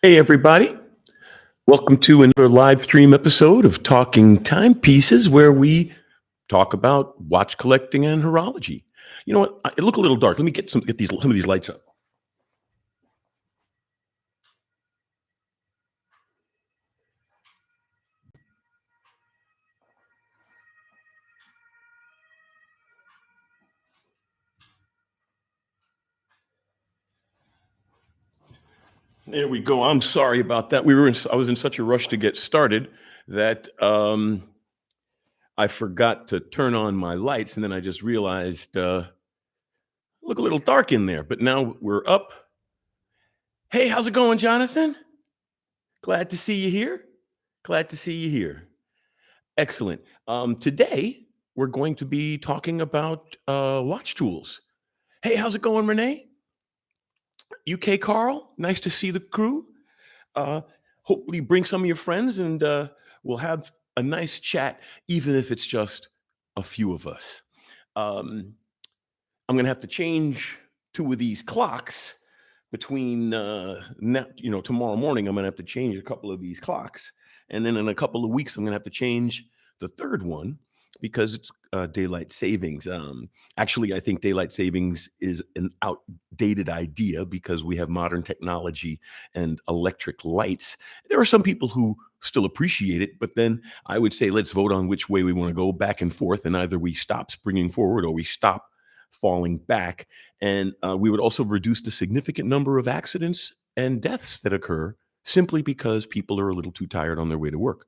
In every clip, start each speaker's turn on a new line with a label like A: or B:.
A: Hey, everybody. Welcome to another live stream episode of Talking Timepieces, where we talk about watch collecting and horology. You know what? It look a little dark. Let me get some of these lights up. There we go. I'm sorry about that. I was in such a rush to get started that I forgot to turn on my lights, and then I just realized look a little dark in there. But now we're up. Hey, how's it going, Jonathan? Glad to see you here. Glad to see you here. Excellent. Today, we're going to be talking about watch tools. Hey, how's it going, Renee? UK Carl, nice to see the crew. Uh, Hopefully, bring some of your friends and we'll have a nice chat, even if it's just a few of us. Um, I'm going to have to change two of these clocks between tomorrow morning. I'm going to have to change a couple of these clocks, and then in a couple of weeks, I'm going to have to change the third one because it's daylight savings. Actually, I think daylight savings is an outdated idea because we have modern technology and electric lights. There are some people who still appreciate it, but then I would say let's vote on which way we want to go back and forth, and either we stop springing forward or we stop falling back. And we would also reduce the significant number of accidents and deaths that occur simply because people are a little too tired on their way to work.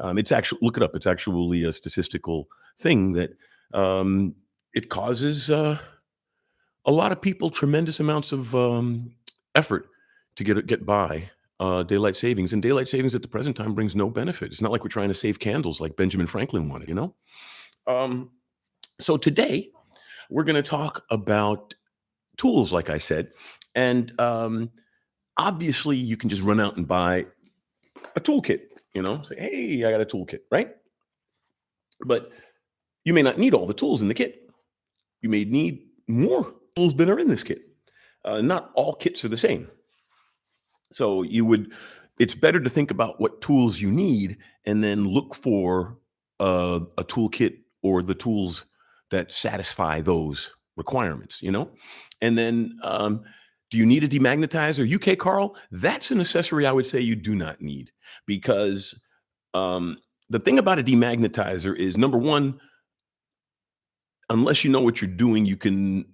A: It's actually, look it up. It's actually a statistical thing that it causes a lot of people tremendous amounts of effort to get by daylight savings. And daylight savings at the present time brings no benefit. It's not like we're trying to save candles like Benjamin Franklin wanted. Um, so today we're going to talk about tools, like I said. And obviously, you can just run out and buy a toolkit, say, hey, I got a toolkit, right? But you may not need all the tools in the kit. You may need more tools than are in this kit. Not all kits are the same. So it's better to think about what tools you need and then look for a toolkit or the tools that satisfy those requirements. And then, do you need a demagnetizer? UK Carl, that's an accessory I would say you do not need because the thing about a demagnetizer is, number one, unless you know what you're doing, you can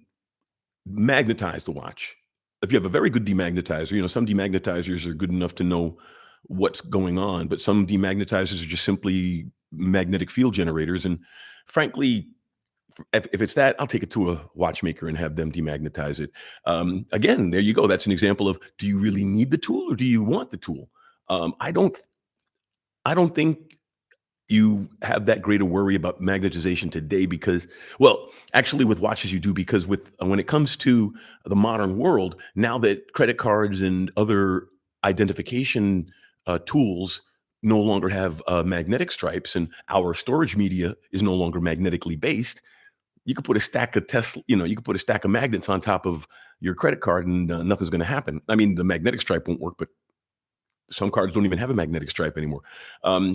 A: magnetize the watch. If you have a very good demagnetizer, some demagnetizers are good enough to know what's going on, but some demagnetizers are just simply magnetic field generators. And frankly, if it's that, I'll take it to a watchmaker and have them demagnetize it. Again, there you go. That's an example of, do you really need the tool or do you want the tool? I don't think you have that great a worry about magnetization today because, well, actually with watches you do, because when it comes to the modern world, now that credit cards and other identification tools no longer have magnetic stripes and our storage media is no longer magnetically based, you could put a stack of you could put a stack of magnets on top of your credit card and nothing's going to happen. I mean, the magnetic stripe won't work, but some cards don't even have a magnetic stripe anymore.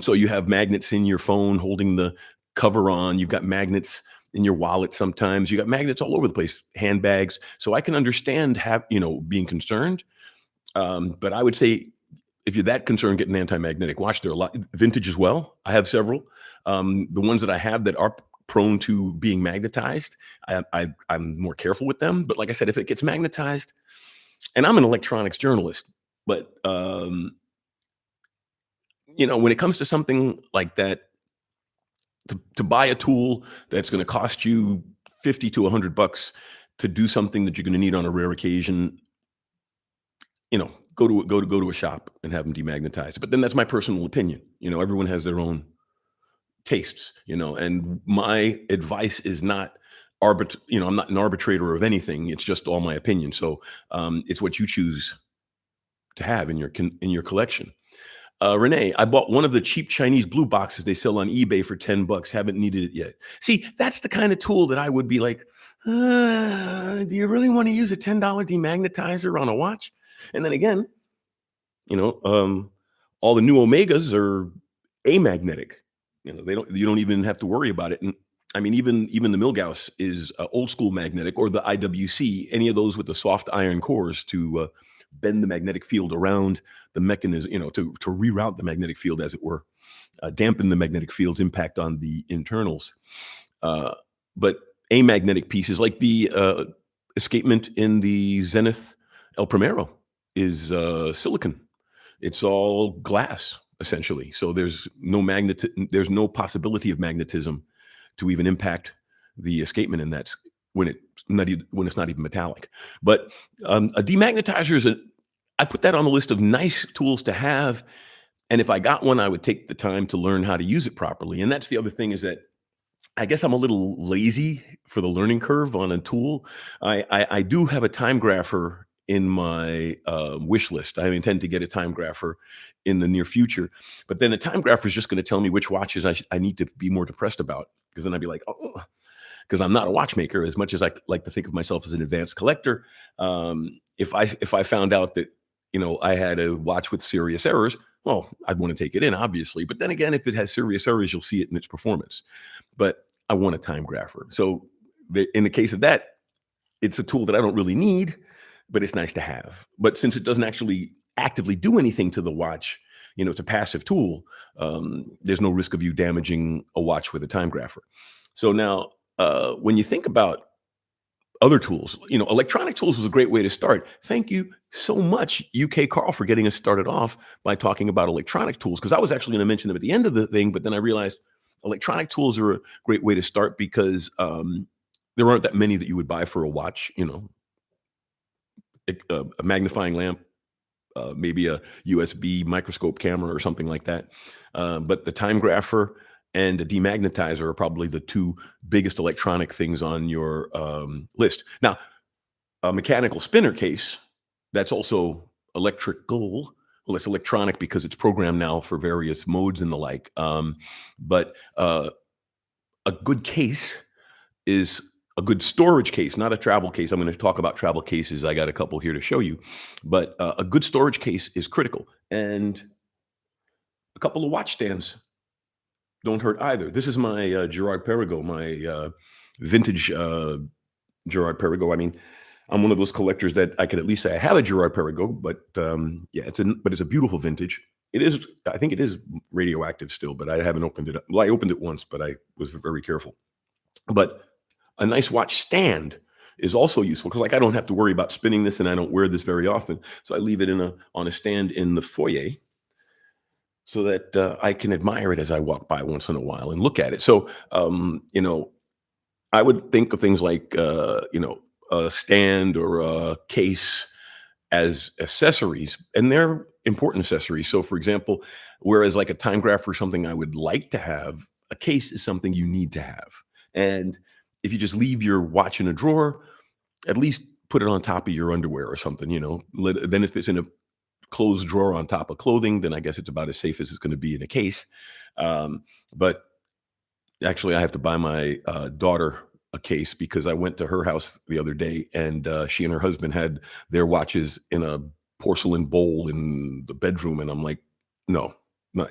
A: So you have magnets in your phone holding the cover on. You've got magnets in your wallet sometimes. You got magnets all over the place, handbags. So I can understand being concerned. But I would say if you're that concerned, get an anti-magnetic watch. They're a lot vintage as well. I have several. The ones that I have that are prone to being magnetized, I'm more careful with them. But like I said, if it gets magnetized, and I'm an electronics journalist, but when it comes to something like that, to buy a tool that's going to cost you 50 to $100 to do something that you're going to need on a rare occasion, go to a shop and have them demagnetized. But then that's my personal opinion. Everyone has their own tastes. And my advice is not I'm not an arbitrator of anything. It's just all my opinion. So it's what you choose to have in your collection. Renee, I bought one of the cheap Chinese blue boxes they sell on eBay for $10. Haven't needed it yet. See, that's the kind of tool that I would be like, do you really want to use a $10 demagnetizer on a watch? And then again, You know, all the new Omegas are amagnetic. You don't even have to worry about it. And I mean, even the Milgauss is old school magnetic, or the IWC, any of those with the soft iron cores to bend the magnetic field around the mechanism, to reroute the magnetic field, as it were, dampen the magnetic field's impact on the internals. But amagnetic pieces like the escapement in the Zenith El Primero is silicon. It's all glass essentially. So there's no possibility of magnetism to even impact the escapement, and that's when it's not even metallic. But a demagnetizer I put that on the list of nice tools to have. And if I got one, I would take the time to learn how to use it properly. And that's the other thing, is that I guess I'm a little lazy for the learning curve on a tool. I do have a time grapher in my wish list. I intend to get a time grapher in the near future, but then the time grapher is just going to tell me which watches I need to be more depressed about, because then I'd be like, oh, because I'm not a watchmaker as much as I like to think of myself as an advanced collector. If I found out that I had a watch with serious errors, well, I'd want to take it in, obviously. But then again, if it has serious errors, you'll see it in its performance. But I want a time grapher. So in the case of that, it's a tool that I don't really need, but it's nice to have. But since it doesn't actually actively do anything to the watch, it's a passive tool. There's no risk of you damaging a watch with a time grapher. So now, when you think about other tools, electronic tools was a great way to start. Thank you so much, UK Carl, for getting us started off by talking about electronic tools, because I was actually going to mention them at the end of the thing, but then I realized electronic tools are a great way to start, because there aren't that many that you would buy for a watch. A magnifying lamp, maybe a USB microscope camera or something like that. But the time grapher and a demagnetizer are probably the two biggest electronic things on your list. Now, a mechanical spinner case, that's also electrical. Well, it's electronic because it's programmed now for various modes and the like. But a good case is a good storage case, not a travel case. I'm going to talk about travel cases. I got a couple here to show you, but a good storage case is critical. And a couple of watch stands don't hurt either. This is my Gerard Perigot, my vintage Gerard Perigot. I mean, I'm one of those collectors that I can at least say I have a Gerard Perigot, but yeah, it's a beautiful vintage. I think it is radioactive still, but I haven't opened it up. Well, I opened it once, but I was very careful. But a nice watch stand is also useful, because I don't have to worry about spinning this, and I don't wear this very often. So I leave it on a stand in the foyer, so that I can admire it as I walk by once in a while and look at it. So, I would think of things like, a stand or a case as accessories, and they're important accessories. So, for example, whereas like a time graph or something I would like to have, a case is something you need to have. And if you just leave your watch in a drawer, at least put it on top of your underwear or something. Then if it's in a closed drawer on top of clothing, then I guess it's about as safe as it's going to be in a case. But actually, I have to buy my daughter a case, because I went to her house the other day, and she and her husband had their watches in a porcelain bowl in the bedroom, and I'm like, no, not,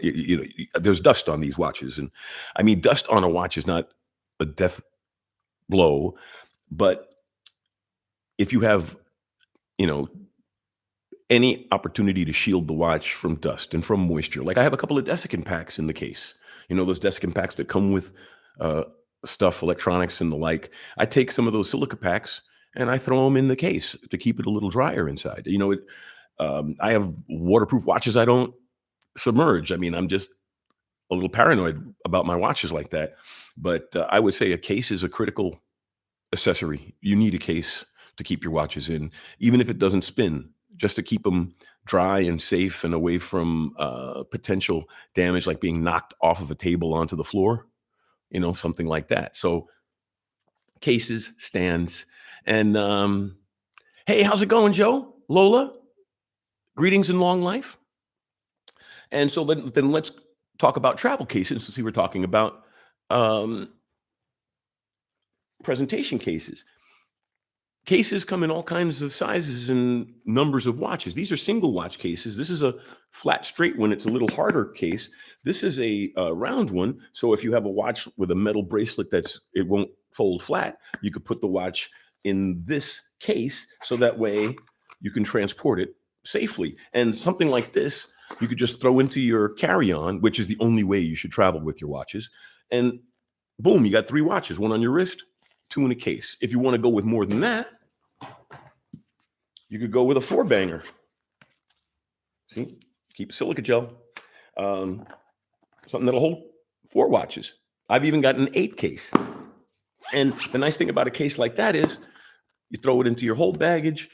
A: there's dust on these watches, and I mean, dust on a watch is not a death blow, but if you have, you know, any opportunity to shield the watch from dust and from moisture. Like, I have a couple of desiccant packs in the case. Those desiccant packs that come with uh, stuff, electronics and the like. I take some of those silica packs and I throw them in the case to keep it a little drier inside. I have waterproof watches I don't submerge. I mean, I'm just a little paranoid about my watches like that. But I would say a case is a critical accessory. You need a case to keep your watches in, even if it doesn't spin, just to keep them dry and safe and away from potential damage, like being knocked off of a table onto the floor, something like that. So cases, stands, and hey, how's it going, Joe? Lola, greetings and long life. And so then let's talk about travel cases, since we were talking about um, presentation cases. cases come in all kinds of sizes and numbers of watches. These are single watch cases. This is a flat straight one. It's a little harder case. This is a round one. So if you have a watch with a metal bracelet it won't fold flat, you could put the watch in this case so that way you can transport it safely. And something like this, you could just throw into your carry-on, which is the only way you should travel with your watches. And boom, you got 3 watches, one on your wrist, 2 in a case. If you want to go with more than that, you could go with a 4-banger. See, keep silica gel. Something that'll hold 4 watches. I've even got an 8 case. And the nice thing about a case like that is you throw it into your hold baggage.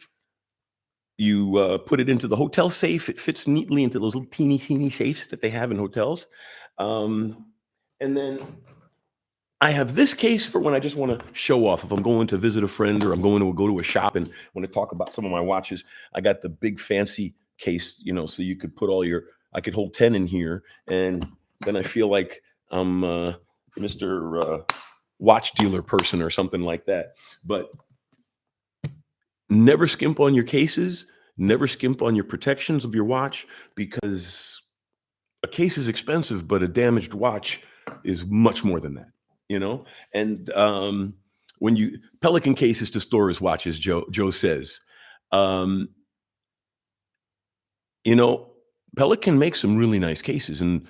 A: You put it into the hotel safe. It fits neatly into those little teeny safes that they have in hotels. And then I have this case for when I just want to show off. If I'm going to visit a friend or I'm going to go to a shop and want to talk about some of my watches, I got the big fancy case, so you could put I could hold 10 in here. And then I feel like I'm Mr. Watch dealer person or something like that. But never skimp on your cases. Never skimp on your protections of your watch, because a case is expensive, but a damaged watch is much more than that. And when Pelican cases to store his watches, Joe says, Pelican makes some really nice cases. And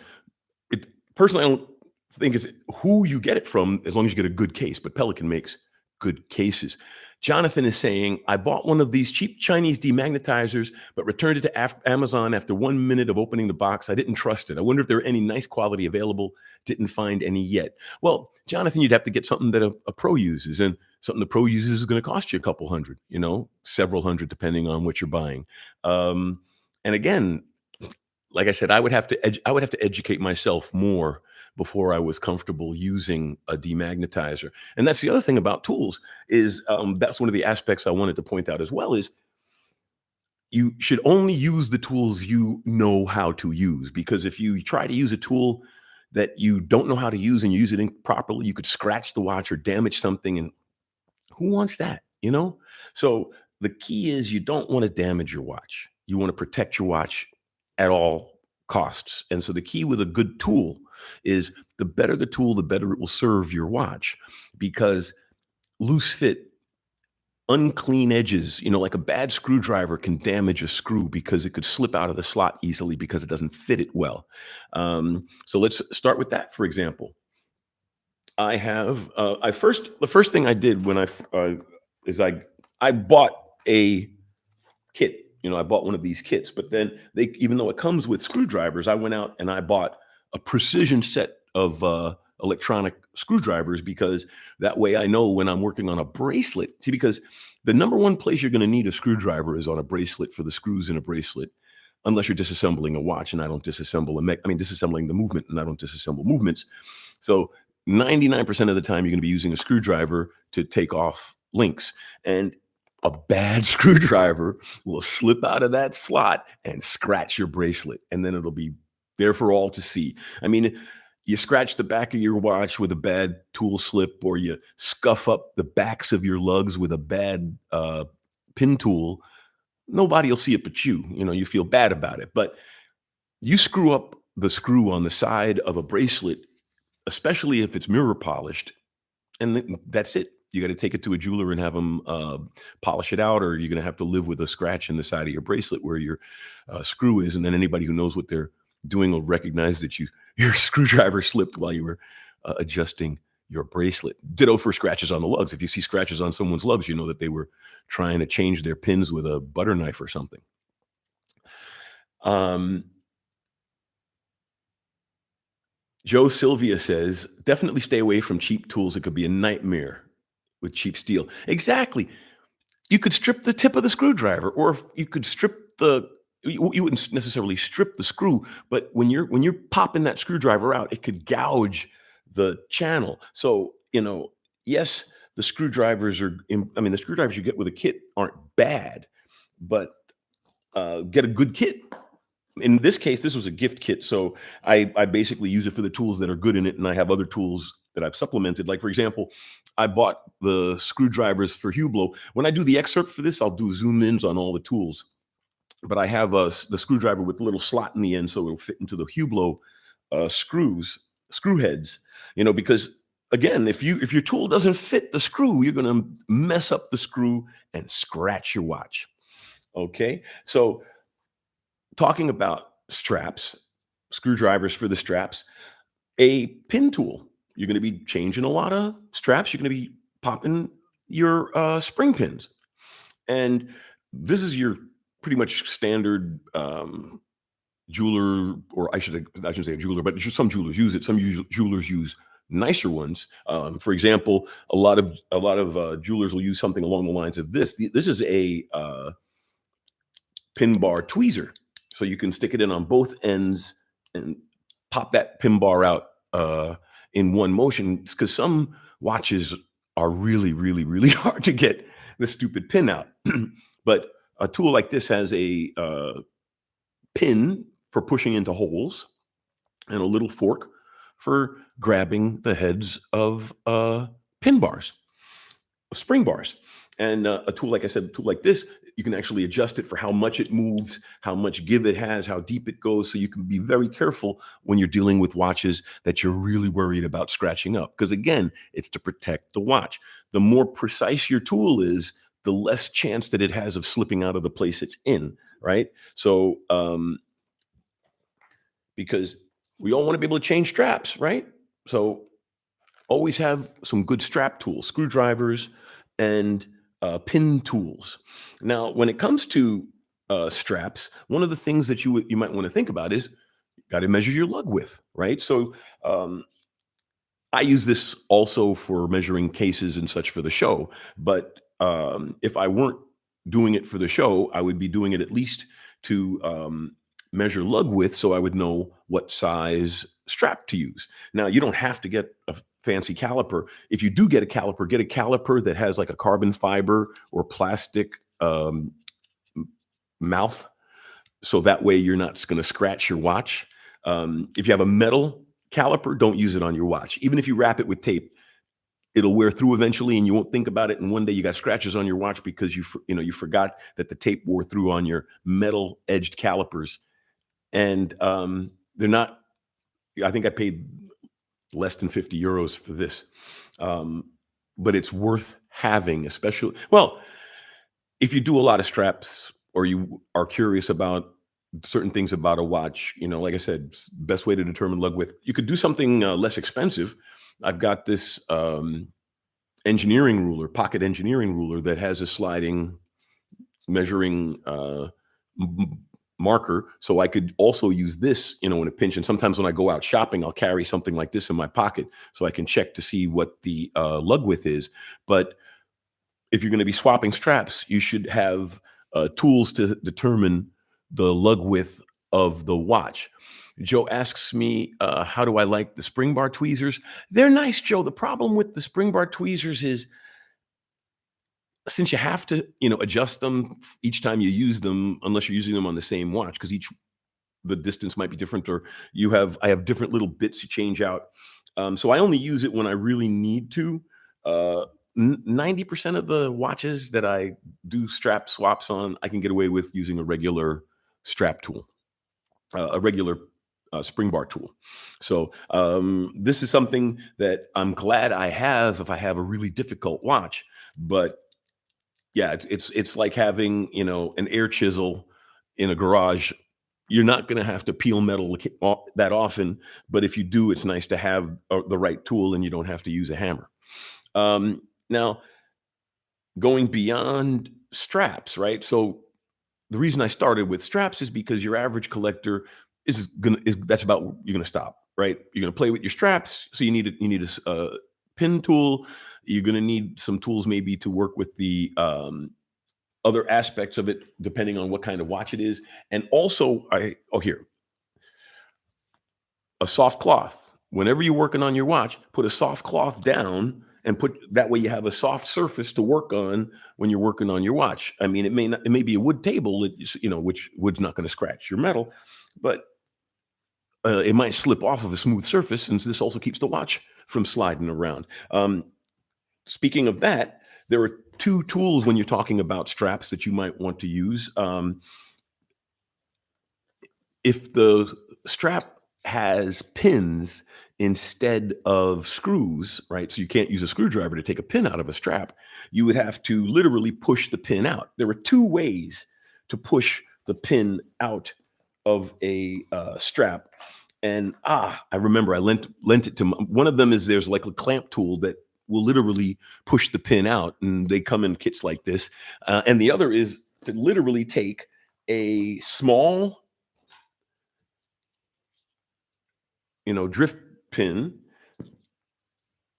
A: personally, I don't think it's who you get it from, as long as you get a good case, but Pelican makes good cases. Jonathan is saying, I bought one of these cheap Chinese demagnetizers, but returned it to Amazon after 1 minute of opening the box. I didn't trust it. I wonder if there are any nice quality available. Didn't find any yet. Well, Jonathan, you'd have to get something that a pro uses, and something the pro uses is going to cost you a couple hundred, several hundred, depending on what you're buying. And again, like I said, I would have to educate myself more before I was comfortable using a demagnetizer. And that's the other thing about tools is that's one of the aspects I wanted to point out as well is you should only use the tools you know how to use, because if you try to use a tool that you don't know how to use and you use it improperly, you could scratch the watch or damage something. And who wants that, So the key is you don't want to damage your watch. You want to protect your watch at all costs. And so the key with a good tool is the better the tool, the better it will serve your watch, because loose fit, unclean edges, like a bad screwdriver can damage a screw because it could slip out of the slot easily because it doesn't fit it well. So let's start with that. For example, I have the first thing I did when I bought a kit. I bought one of these kits, but then even though it comes with screwdrivers, I went out and I bought a precision set of electronic screwdrivers, because that way I know when I'm working on a bracelet. See, because the number one place you're going to need a screwdriver is on a bracelet, for the screws in a bracelet, unless you're disassembling a watch, and I don't disassemble disassembling the movement, and I don't disassemble movements. So 99% of the time you're going to be using a screwdriver to take off links, and a bad screwdriver will slip out of that slot and scratch your bracelet, and then it'll be there for all to see. You scratch the back of your watch with a bad tool slip, or you scuff up the backs of your lugs with a bad pin tool. Nobody will see it but you. You feel bad about it. But you screw up the screw on the side of a bracelet, especially if it's mirror polished, and that's it. You got to take it to a jeweler and have them polish it out, or you're going to have to live with a scratch in the side of your bracelet where your screw is. And then anybody who knows what they're doing will recognize that your screwdriver slipped while you were adjusting your bracelet. Ditto for scratches on the lugs. If you see scratches on someone's lugs, you know that they were trying to change their pins with a butter knife or something. Joe Sylvia says, definitely stay away from cheap tools. It could be a nightmare with cheap steel. Exactly. You could strip the tip of the screwdriver, or you could strip you wouldn't necessarily strip the screw, but when you're popping that screwdriver out, it could gouge the channel. So, yes, the screwdrivers the screwdrivers you get with a kit aren't bad, but get a good kit. in this case, this was a gift kit, so I basically use it for the tools that are good in it, and I have other tools that I've supplemented. Like, for example, I bought the screwdrivers for Hublot. When I do the excerpt for this, I'll do zoom ins on all the tools, but I have the screwdriver with a little slot in the end, so it'll fit into the Hublot screw heads. Because again, if your tool doesn't fit the screw, you're going to mess up the screw and scratch your watch. Okay, so talking about straps, screwdrivers for the straps, a pin tool. You're going to be changing a lot of straps. You're going to be popping your spring pins, and this is your pretty much standard jeweler, or I shouldn't say a jeweler, but some jewelers use it. Some jewelers use nicer ones. For example, a lot of jewelers will use something along the lines of this. This is a Pinbar Tweezer, so you can stick it in on both ends and pop that pin bar out in one motion. Because some watches are really, really, really hard to get the stupid pin out. But a tool like this has a pin for pushing into holes and a little fork for grabbing the heads of pin bars, spring bars. And a tool, like I said, a tool like this, you can actually adjust it for how much it moves, how much give it has, how deep it goes. So you can be very careful when you're dealing with watches that you're really worried about scratching up. Because again, it's to protect the watch. The more precise your tool is, the less chance that it has of slipping out of the place it's in, right? So, because we all want to be able to change straps, right? So always have some good strap tools, screwdrivers, and pin tools. Now, when it comes to straps, one of the things that you might want to think about is got to measure your lug width, right? So I use this also for measuring cases and such for the show. But if I weren't doing it for the show, I would be doing it at least to measure lug width, so I would know what size strap to use. Now, you don't have to get a fancy caliper. If you do get a caliper that has like a carbon fiber or plastic mouth, so that way you're not going to scratch your watch. If you have a metal caliper, don't use it on your watch. Even if you wrap it with tape, it'll wear through eventually, and you won't think about it. And one day you got scratches on your watch because you forgot that the tape wore through on your metal edged calipers. And they're not. I think I paid less than 50 euros for this, but it's worth having, especially if you do a lot of straps or you are curious about certain things about a watch. Like I said, best way to determine lug width. You could do something less expensive. I've got this pocket engineering ruler that has a sliding measuring marker, so I could also use this, in a pinch. And sometimes when I go out shopping, I'll carry something like this in my pocket so I can check to see what the lug width is. But if you're going to be swapping straps, you should have tools to determine the lug width of the watch. Joe asks me, how do I like the spring bar tweezers? They're nice, Joe. The problem with the spring bar tweezers is, since you have to, adjust them each time you use them, unless you're using them on the same watch, because the distance might be different, or I have different little bits you change out. So I only use it when I really need to. 90% of the watches that I do strap swaps on, I can get away with using a regular strap tool, a regular spring bar tool. So this is something that I'm glad I have if I have a really difficult watch. But yeah, it's like having, an air chisel in a garage. You're not going to have to peel metal that often, but if you do, it's nice to have the right tool and you don't have to use a hammer. Now, going beyond straps, right? So the reason I started with straps is because your average collector that's about you're gonna stop, right? You're gonna play with your straps, so you need a pin tool. You're gonna need some tools maybe to work with the other aspects of it, depending on what kind of watch it is. And also, here, a soft cloth. Whenever you're working on your watch, put a soft cloth down and put that way you have a soft surface to work on when you're working on your watch. I mean, it may be a wood table, which wood's not going to scratch your metal, but it might slip off of a smooth surface, and this also keeps the watch from sliding around. Speaking of that, there are two tools when you're talking about straps that you might want to use. If the strap has pins instead of screws, right? So you can't use a screwdriver to take a pin out of a strap. You would have to literally push the pin out. There are two ways to push the pin out of a strap. And I remember I lent it to one of them. There's like a clamp tool that will literally push the pin out, and they come in kits like this. And the other is to literally take a small, drift pin,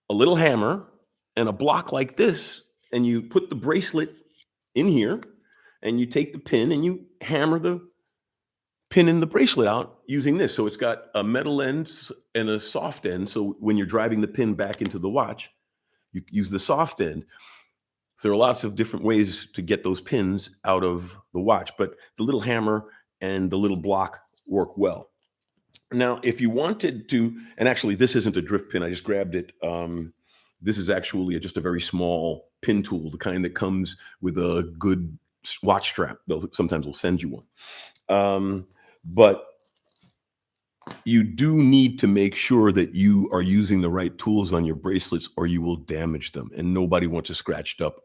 A: a little hammer, and a block like this, and you put the bracelet in here, and you take the pin and you hammer the pin in the bracelet out using this. So it's got a metal end and a soft end. So when you're driving the pin back into the watch, you use the soft end. So there are lots of different ways to get those pins out of the watch, but the little hammer and the little block work well. Now, if you wanted to, and actually this isn't a drift pin, I just grabbed it. This is actually just a very small pin tool, the kind that comes with a good watch strap. Sometimes they'll send you one. But you do need to make sure that you are using the right tools on your bracelets, or you will damage them. And nobody wants a scratched up,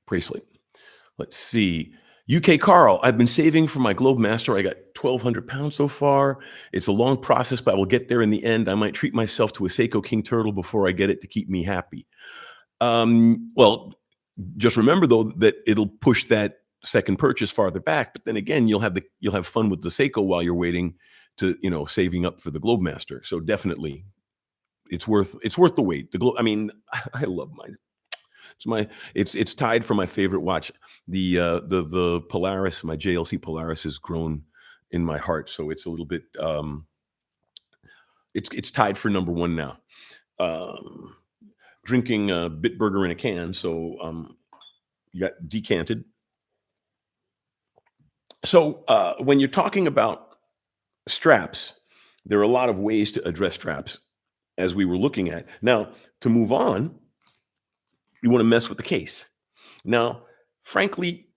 A: bracelet. Let's see. UK Carl, I've been saving for my Globemaster. I got 1,200 pounds so far. It's a long process, but I will get there in the end. I might treat myself to a Seiko King Turtle before I get it to keep me happy. Well, just remember though that it'll push that second purchase farther back. But then again, you'll have fun with the Seiko while you're waiting to saving up for the Globemaster. So definitely, it's worth the wait. I mean, I love mine. It's tied for my favorite watch. The Polaris, my JLC Polaris, has grown in my heart, so it's a little bit. It's tied for number one now. Drinking a Bitburger in a can, so you got decanted. So when you're talking about straps, there are a lot of ways to address straps, as we were looking at. Now, to move on, you want to mess with the case. Now, frankly,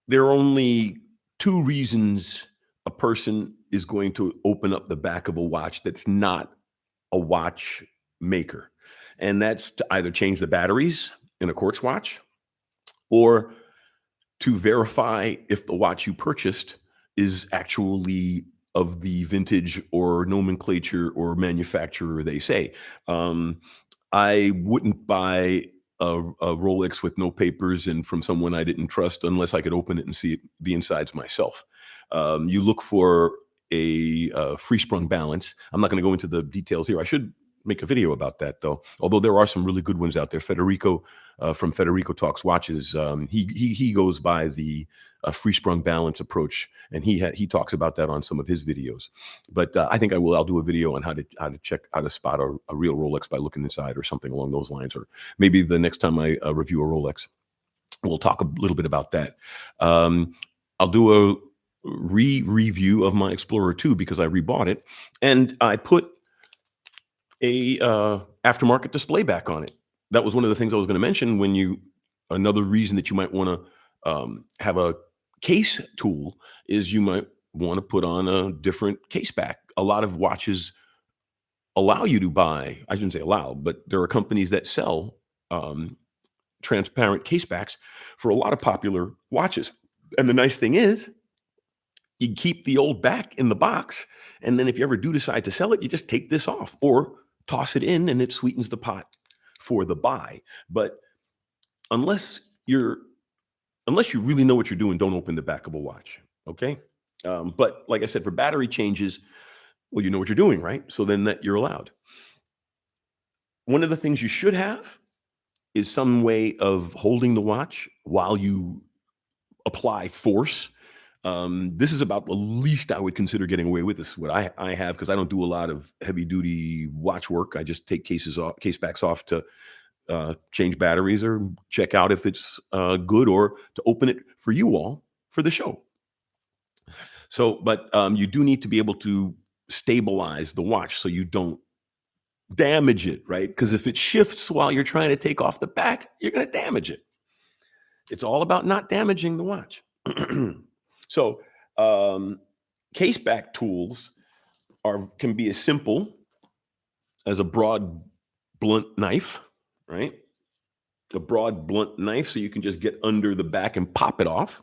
A: there are only two reasons a person is going to open up the back of a watch that's not a watch maker. And that's to either change the batteries in a quartz watch, or to verify if the watch you purchased is actually of the vintage or nomenclature or manufacturer they say. I wouldn't buy a Rolex with no papers and from someone I didn't trust unless I could open it and see the insides myself. You look for a free sprung balance. I'm not going to go into the details here. I should make a video about that though. Although there are some really good ones out there. Federico from Federico Talks Watches, he goes by the free sprung balance approach, and he talks about that on some of his videos. But I think I'll do a video on how to spot a real Rolex by looking inside or something along those lines. Or maybe the next time I review a Rolex, we'll talk a little bit about that. I'll do a review of my Explorer 2 because I rebought it, and I put a aftermarket display back on it. That was one of the things I was going to mention. Another reason that you might want to have a case tool is you might want to put on a different case back. A lot of watches allow you to buy, I shouldn't say allow, but there are companies that sell transparent case backs for a lot of popular watches. And the nice thing is, you keep the old back in the box, and then if you ever do decide to sell it, you just take this off or toss it in, and it sweetens the pot for the buy. But unless you really know what you're doing, don't open the back of a watch. Okay. But like I said, for battery changes, well, you know what you're doing, right? So then that you're allowed. One of the things you should have is some way of holding the watch while you apply force This is about the least I would consider getting away with. This is what I have, because I don't do a lot of heavy duty watch work. I just take case backs off to change batteries or check out if it's good, or to open it for you all for the show. So, but you do need to be able to stabilize the watch so you don't damage it, right? Because if it shifts while you're trying to take off the back, you're going to damage it. It's all about not damaging the watch. So, case back tools can be as simple as a broad, blunt knife, right? A broad, blunt knife, so you can just get under the back and pop it off.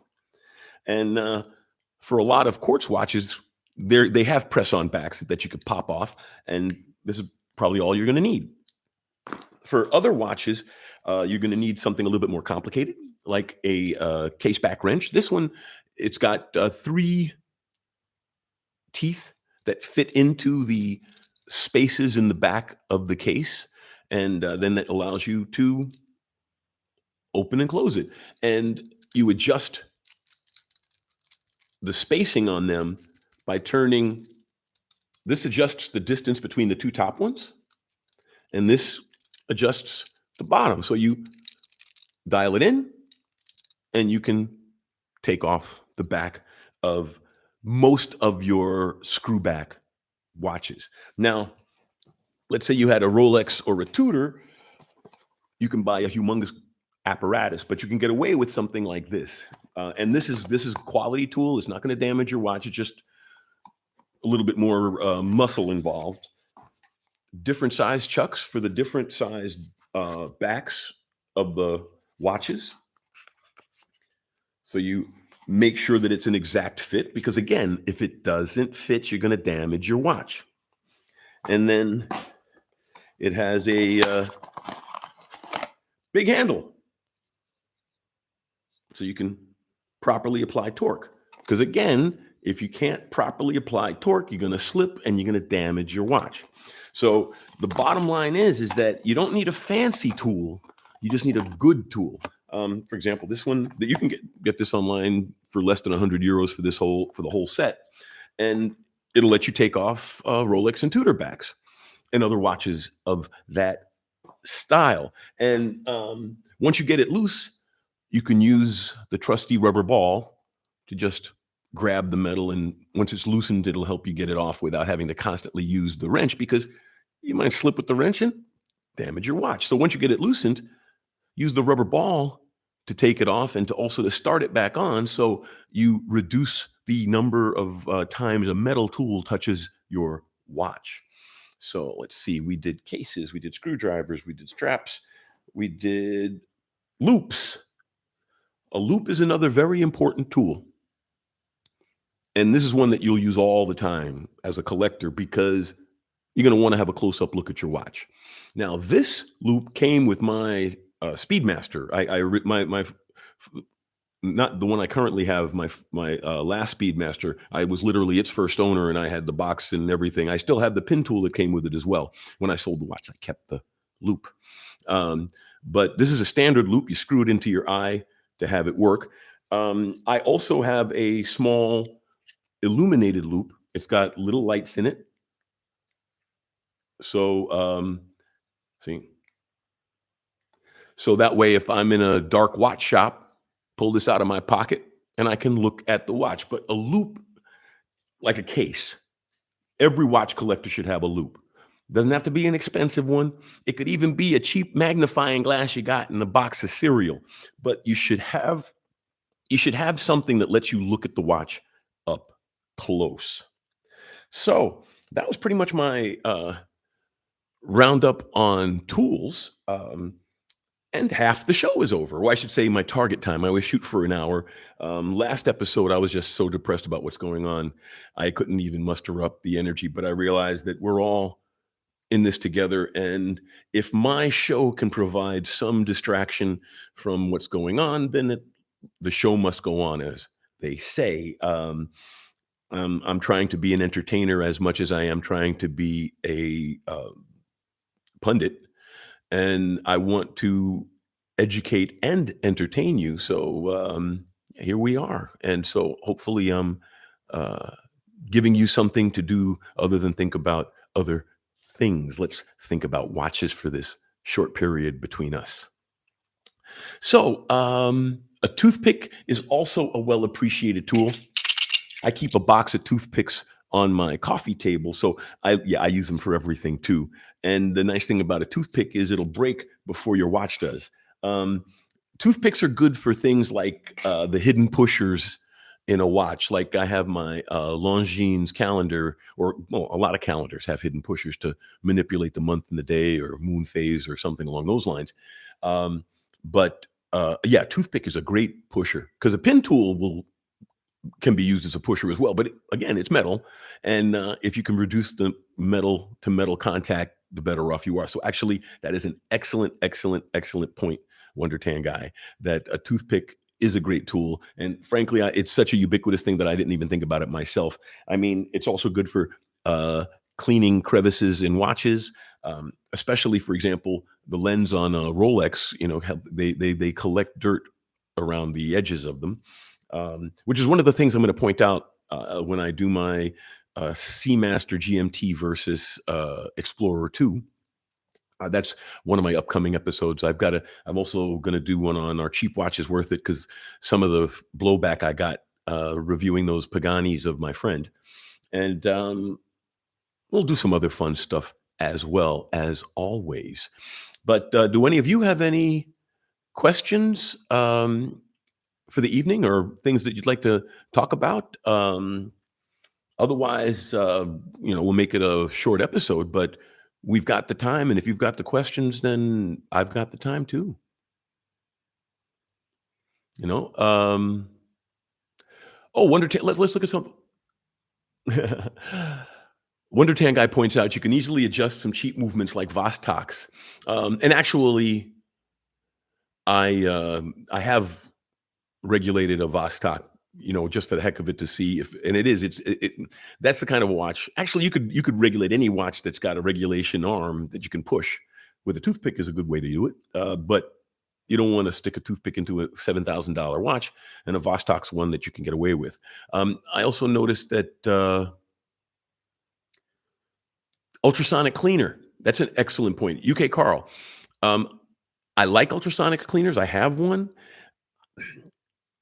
A: And for a lot of quartz watches, they have press-on backs that you could pop off, and this is probably all you're going to need. For other watches, you're going to need something a little bit more complicated, like a case back wrench. This one, it's got 3 teeth that fit into the spaces in the back of the case, and then that allows you to open and close it. And you adjust the spacing on them by turning. This adjusts the distance between the 2 top ones, and this adjusts the bottom. So you dial it in, and you can take off the back of most of your screw back watches. Now, let's say you had a Rolex or a Tudor, you can buy a humongous apparatus, but you can get away with something like this. And this is quality tool. It's not going to damage your watch. It's just a little bit more muscle involved. Different size chucks for the different size backs of the watches. So you make sure that it's an exact fit, because again, if it doesn't fit, you're going to damage your watch. And then it has a big handle, so you can properly apply torque. Because again, if you can't properly apply torque, you're going to slip and you're going to damage your watch. So the bottom line is that you don't need a fancy tool. You just need a good tool. For example, this one, that you can get this online for less than 100 euros for the whole set, and it'll let you take off Rolex and Tudor backs and other watches of that style. And once you get it loose, you can use the trusty rubber ball to just grab the metal, and once it's loosened, it'll help you get it off without having to constantly use the wrench, because you might slip with the wrench and damage your watch. So once you get it loosened, use the rubber ball to take it off and to start it back on, so you reduce the number of times a metal tool touches your watch. So let's see, we did cases, we did screwdrivers, we did straps, we did loops. A loop is another very important tool. And this is one that you'll use all the time as a collector, because you're going to want to have a close-up look at your watch. Now, this loop came with my Speedmaster. Not the one I currently have, my last Speedmaster. I was literally its first owner, and I had the box and everything. I still have the pin tool that came with it as well. When I sold the watch, I kept the loop. But this is a standard loop. You screw it into your eye to have it work. I also have a small illuminated loop. It's got little lights in it. So, see. So that way, if I'm in a dark watch shop, pull this out of my pocket and I can look at the watch. But a loop, like a case, every watch collector should have a loop. Doesn't have to be an expensive one. It could even be a cheap magnifying glass you got in a box of cereal. But you should have something that lets you look at the watch up close. So that was pretty much my roundup on tools. And half the show is over. Well, I should say my target time. I always shoot for an hour. Last episode, I was just so depressed about what's going on. I couldn't even muster up the energy, but I realized that we're all in this together. And if my show can provide some distraction from what's going on, then the show must go on, as they say. I'm trying to be an entertainer as much as I am trying to be a pundit. And I want to educate and entertain you. So, here we are. And so hopefully I'm uh, giving you something to do other than think about other things. Let's think about watches for this short period between us. So, a toothpick is also a well appreciated tool. I keep a box of toothpicks on my coffee table, so I use them for everything too. And the nice thing about a toothpick is it'll break before your watch does. Um, Toothpicks are good for things like the hidden pushers in a watch. Like I have my Longines calendar, or well, a lot of calendars have hidden pushers to manipulate the month and the day, or moon phase, or something along those lines. Um, but yeah, toothpick is a great pusher because a pin tool will can be used as a pusher as well. But again, it's metal, and if you can reduce the metal to metal contact, the better off you are. So actually, that is an excellent, excellent, excellent point, Wonder Tan guy. That a toothpick is a great tool, and frankly, it's such a ubiquitous thing that I didn't even think about it myself. I mean, it's also good for uh, cleaning crevices in watches. Especially, for example, the lens on a Rolex, they collect dirt around the edges of them, which is one of the things I'm going to point out when I do my Seamaster GMT versus Explorer 2. That's one of my upcoming episodes. I'm also going to do one on our cheap watch is worth it because some of the blowback I got reviewing those Paganis of my friend. And we'll do some other fun stuff as well as always. But do any of you have any questions for the evening or things that you'd like to talk about? Otherwise, we'll make it a short episode, but we've got the time. And if you've got the questions, then I've got the time too. You know, oh, let's look at something. Wonder Tan guy points out you can easily adjust some cheap movements like Vostox. And actually, I have regulated a Vostok, just for the heck of it to see if, and that's the kind of watch. Actually, you could regulate any watch that's got a regulation arm that you can push. With a toothpick is a good way to do it, but you don't want to stick a toothpick into a $7,000 watch, and a Vostok's one that you can get away with. I also noticed that ultrasonic cleaner. That's an excellent point. UK Carl. Um, I like ultrasonic cleaners. I have one.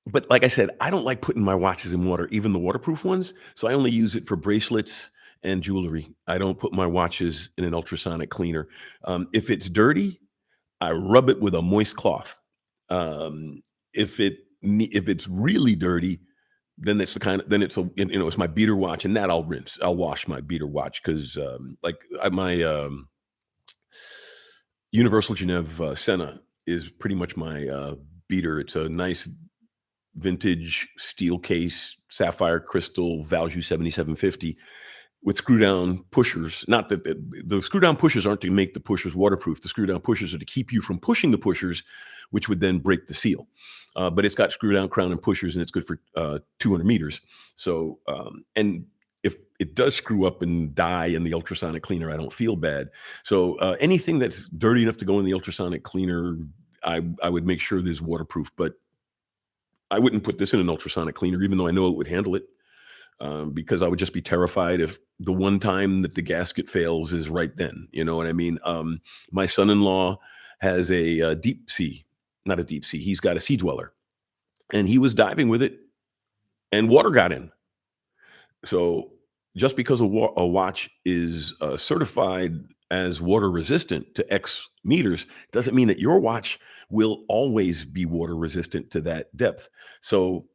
A: But like I said, I don't like putting my watches in water, even the waterproof ones. So I only use it for bracelets and jewelry. I don't put my watches in an ultrasonic cleaner. If it's dirty, I rub it with a moist cloth. Um, if it's really dirty, then it's my beater watch, and that I'll rinse. I'll wash my beater watch because my Universal Genève Senna is pretty much my beater. It's a nice vintage steel case, sapphire crystal, Value 7750 with screw down pushers. Not that the screw down pushers aren't to make the pushers waterproof. The screw down pushers are to keep you from pushing the pushers, which would then break the seal. But it's got screw down crown and pushers, and it's good for 200 meters. So, and if it does screw up and die in the ultrasonic cleaner, I don't feel bad. So anything that's dirty enough to go in the ultrasonic cleaner, I would make sure there's waterproof. But I wouldn't put this in an ultrasonic cleaner, even though I know it would handle it, because I would just be terrified if the one time that the gasket fails is right then. You know what I mean? My son-in-law has a deep sea, not a deep sea. He's got a sea dweller, and he was diving with it, and water got in. So just because a watch is certified as water resistant to X meters doesn't mean that your watch will always be water resistant to that depth. So,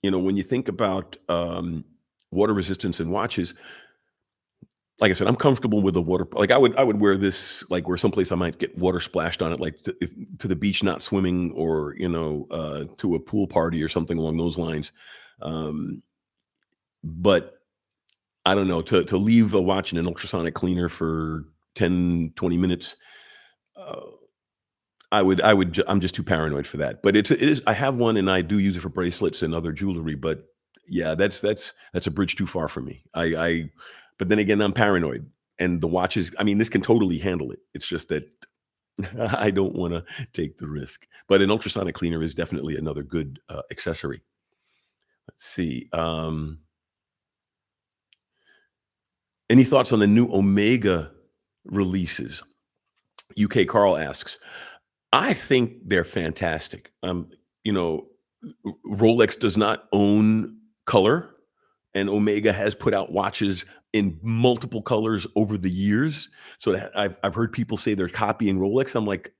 A: when you think about water resistance in watches, like I said, I'm comfortable with the water. Like I would wear this like where someplace I might get water splashed on it, like to the beach, not swimming, or to a pool party or something along those lines. Um, but I don't know, to leave a watch in an ultrasonic cleaner for 10, 20 minutes, uh, I'm just too paranoid for that. But it is I have one, and I do use it for bracelets and other jewelry, but yeah, that's a bridge too far for me. But then again, I'm paranoid, and the watches, I mean, this can totally handle it. It's just that, I don't want to take the risk. But an ultrasonic cleaner is definitely another good accessory. Let's see. Any thoughts on the new Omega releases? UK Carl asks. I think they're fantastic. You know, Rolex does not own color, and Omega has put out watches in multiple colors over the years. So I've heard people say they're copying Rolex. I'm like,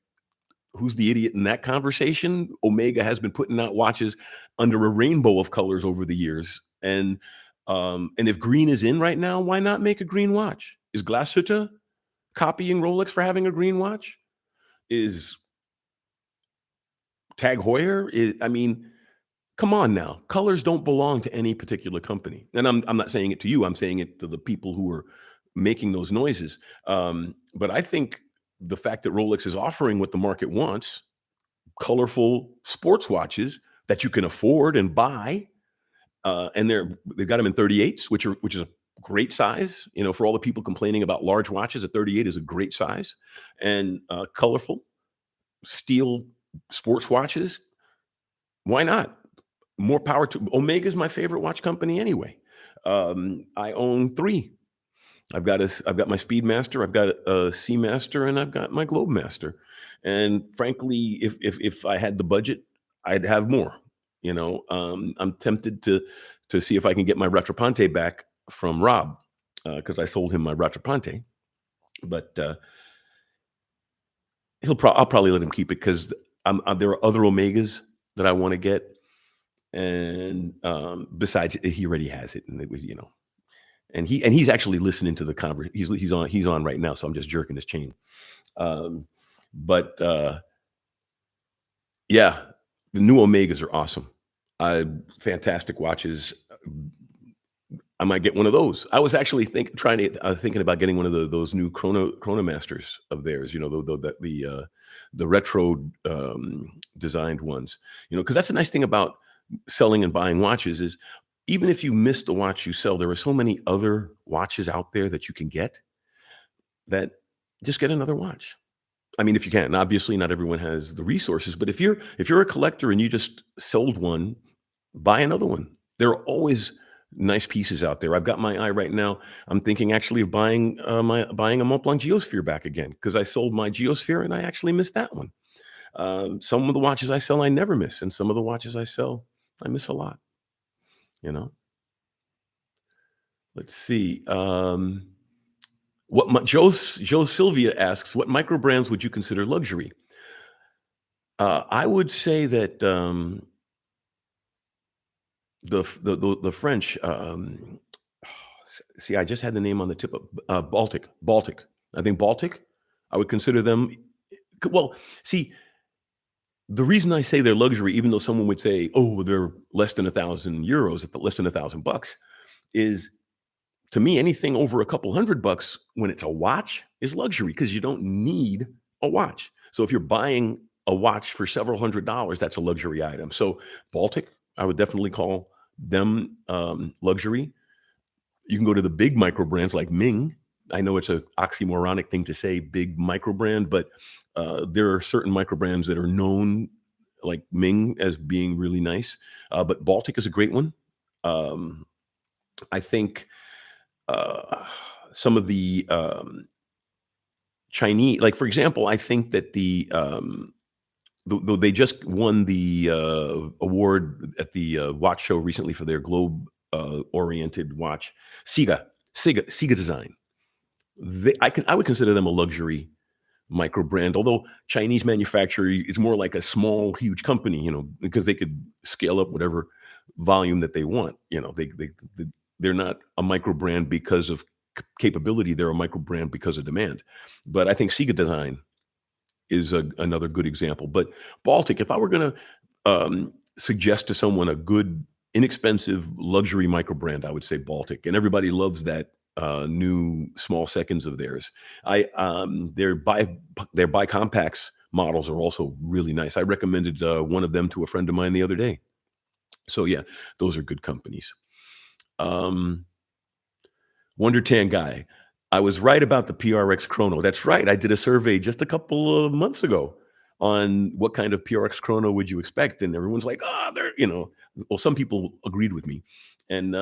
A: who's the idiot in that conversation? Omega has been putting out watches under a rainbow of colors over the years, and if green is in right now, why not make a green watch? Is Glashütte copying Rolex for having a green watch? Is Tag Heuer? I mean, come on now. Colors don't belong to any particular company. And I'm not saying it to you. I'm saying it to the people who are making those noises. But I think the fact that Rolex is offering what the market wants, colorful sports watches that you can afford and buy, and they've got them in 38s, which is a great size. You know, for all the people complaining about large watches, a 38 is a great size, and colorful steel sports watches. Why not? More power to Omega's my favorite watch company anyway. I own 3. I've got my Speedmaster, I've got a Seamaster, and I've got my Globemaster. And frankly, if I had the budget, I'd have more. You know, I'm tempted to see if I can get my Retropante back from Rob, because I sold him my Retropante. But I'll probably let him keep it because there are other Omegas that I want to get, and besides, he already has it, and it was, and he's actually listening to the conversation. He's on right now, so I'm just jerking his chain. But yeah, the new Omegas are awesome. Fantastic watches. I might get one of those. I was actually thinking about getting one of those new Chronomasters of theirs. You know, the retro designed ones. You know, because that's the nice thing about selling and buying watches is even if you miss the watch you sell, there are so many other watches out there that you can get that just get another watch. I mean, if you can. Obviously, not everyone has the resources, but if you're a collector and you just sold one, buy another one. There are always nice pieces out there. I've got my eye right now. I'm thinking actually of buying a Mont Blanc Geosphere back again because I sold my Geosphere and I actually missed that one. Some of the watches I sell, I never miss, and some of the watches I sell, I miss a lot. You know. Let's see. Joe Sylvia asks, what micro brands would you consider luxury? I would say that the French. See, I just had the name on the tip of Baltic. Baltic. I think Baltic. I would consider them. Well, see, the reason I say they're luxury, even though someone would say, "Oh, they're less than €1,000, less than $1,000," is to me, anything over a couple $100 when it's a watch is luxury because you don't need a watch. So if you're buying a watch for several $100s, that's a luxury item. So Baltic, I would definitely call them luxury. You can go to the big micro brands like Ming. I know it's an oxymoronic thing to say, big micro brand, but there are certain micro brands that are known, like Ming, as being really nice. But Baltic is a great one. I think some of the Chinese, like for example, I think that though they just won the award at the watch show recently for their globe oriented watch, Siga design. I would consider them a luxury micro brand, although Chinese manufacturer is more like a small, huge company, because they could scale up whatever volume that they want. They're not a micro brand because of capability. They're a micro brand because of demand. But I think Siga Design is another good example. But Baltic, if I were going to suggest to someone a good, inexpensive luxury micro brand, I would say Baltic. And everybody loves that new small seconds of theirs. Their bicompax models are also really nice. I recommended one of them to a friend of mine the other day. So yeah, those are good companies. Wonder Tan Guy. I was right about the PRX Chrono. That's right. I did a survey just a couple of months ago on what kind of PRX Chrono would you expect, and everyone's like, "Ah, they're," well, some people agreed with me, and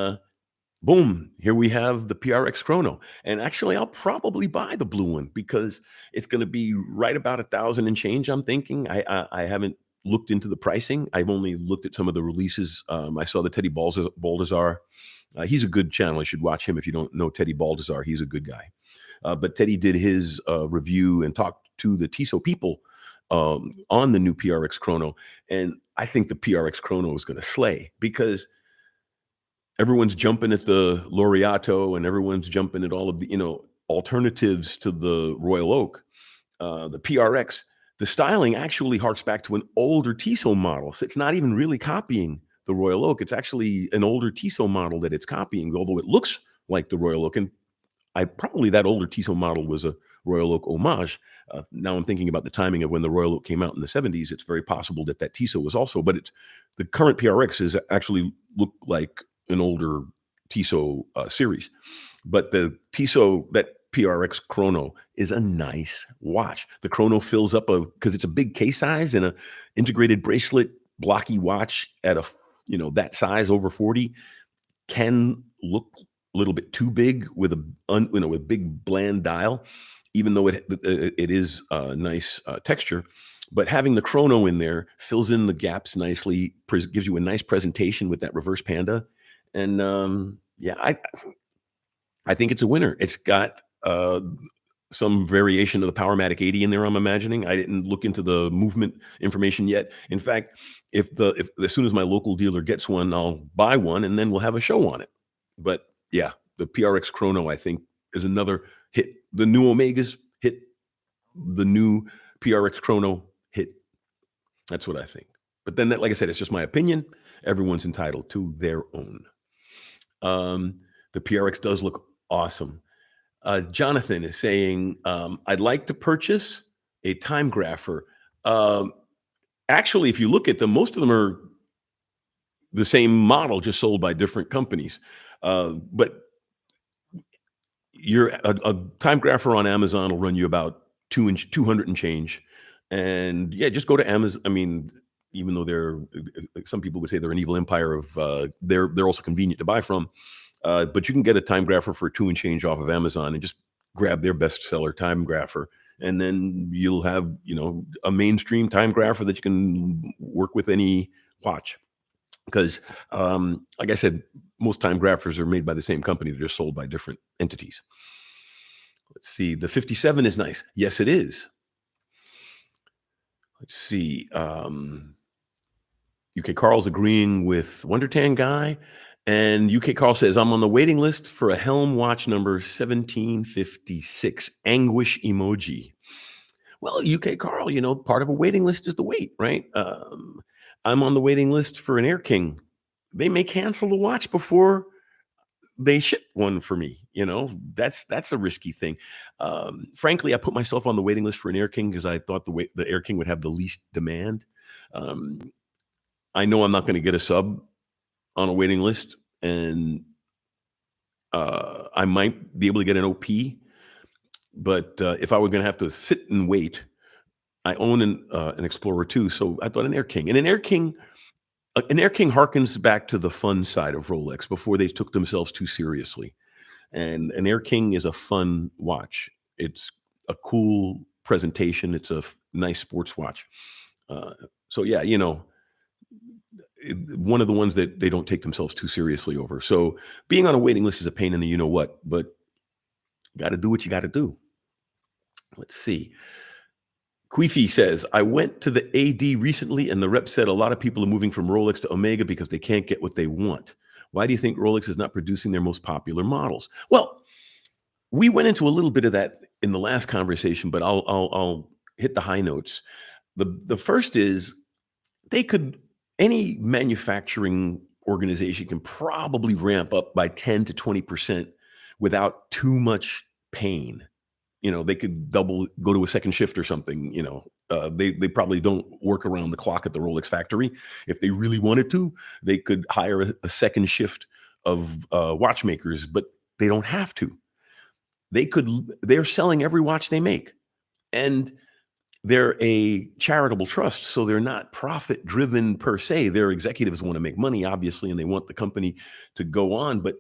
A: boom, here we have the PRX Chrono. And actually, I'll probably buy the blue one because it's going to be right about 1,000 and change. I'm thinking. I haven't looked into the pricing. I've only looked at some of the releases. I saw the Teddy Baldassar. He's a good channel. You should watch him if you don't know Teddy Baldassar. He's a good guy. But Teddy did his review and talked to the Tissot people on the new PRX Chrono. And I think the PRX Chrono is going to slay because everyone's jumping at the Laureato and everyone's jumping at all of the, alternatives to the Royal Oak. The PRX, the styling actually harks back to an older Tissot model. So it's not even really copying the Royal Oak. It's actually an older Tissot model that it's copying, although it looks like the Royal Oak. And probably that older Tissot model was a Royal Oak homage. Now I'm thinking about the timing of when the Royal Oak came out in the 70s. It's very possible that Tissot was also, but the current PRX is actually look like an older Tissot series. But the Tissot, that PRX Chrono is a nice watch. The Chrono fills up because it's a big case size and a integrated bracelet blocky watch at that size over 40 can look a little bit too big with a big bland dial, even though it is a nice texture. But having the Chrono in there fills in the gaps nicely, gives you a nice presentation with that reverse panda. And I think it's a winner. It's got some variation of the Powermatic 80 in there, I'm imagining. I didn't look into the movement information yet. In fact, if as soon as my local dealer gets one, I'll buy one and then we'll have a show on it. But yeah, the PRX Chrono, I think, is another hit. The new Omegas hit. The new PRX Chrono hit. That's what I think. But then, like I said, it's just my opinion. Everyone's entitled to their own. The PRX does look awesome. Jonathan is saying, I'd like to purchase a time grapher. Actually, if you look at them, most of them are the same model, just sold by different companies. But a time grapher on Amazon will run you about 200 and change. And yeah, just go to Amazon. I mean, even though some people would say they're an evil empire of, they're also convenient to buy from. But you can get a time grapher for 2 and change off of Amazon and just grab their bestseller time grapher. And then you'll have, a mainstream time grapher that you can work with any watch. Because, like I said, most time graphers are made by the same company. They're just sold by different entities. Let's see. The 57 is nice. Yes, it is. Let's see. UK Carl's agreeing with Wonder Tan Guy. And UK Carl says, I'm on the waiting list for a Helm watch number 1756. Anguish emoji. Well, UK Carl, part of a waiting list is the wait, right? I'm on the waiting list for an Air King. They may cancel the watch before they ship one for me. That's a risky thing. Frankly, I put myself on the waiting list for an Air King because I thought the Air King would have the least demand. I know I'm not going to get a sub on a waiting list, and I might be able to get an OP. But if I were going to have to sit and wait, I own an Explorer 2, so I thought an Air King. And an Air King harkens back to the fun side of Rolex before they took themselves too seriously. And an Air King is a fun watch. It's a cool presentation. It's a nice sports watch. So yeah, one of the ones that they don't take themselves too seriously over. So being on a waiting list is a pain in the you-know-what, but you got to do what you got to do. Let's see. Queefy says, I went to the AD recently and the rep said a lot of people are moving from Rolex to Omega because they can't get what they want. Why do you think Rolex is not producing their most popular models? Well, we went into a little bit of that in the last conversation, but I'll hit the high notes. The first is any manufacturing organization can probably ramp up by 10 to 20% without too much pain. They could go to a second shift or something. They probably don't work around the clock at the Rolex factory. If they really wanted to, they could hire a second shift of watchmakers, but they don't have to. they're selling every watch they make. And they're a charitable trust, so they're not profit driven per se. Their executives want to make money, obviously, and they want the company to go on, but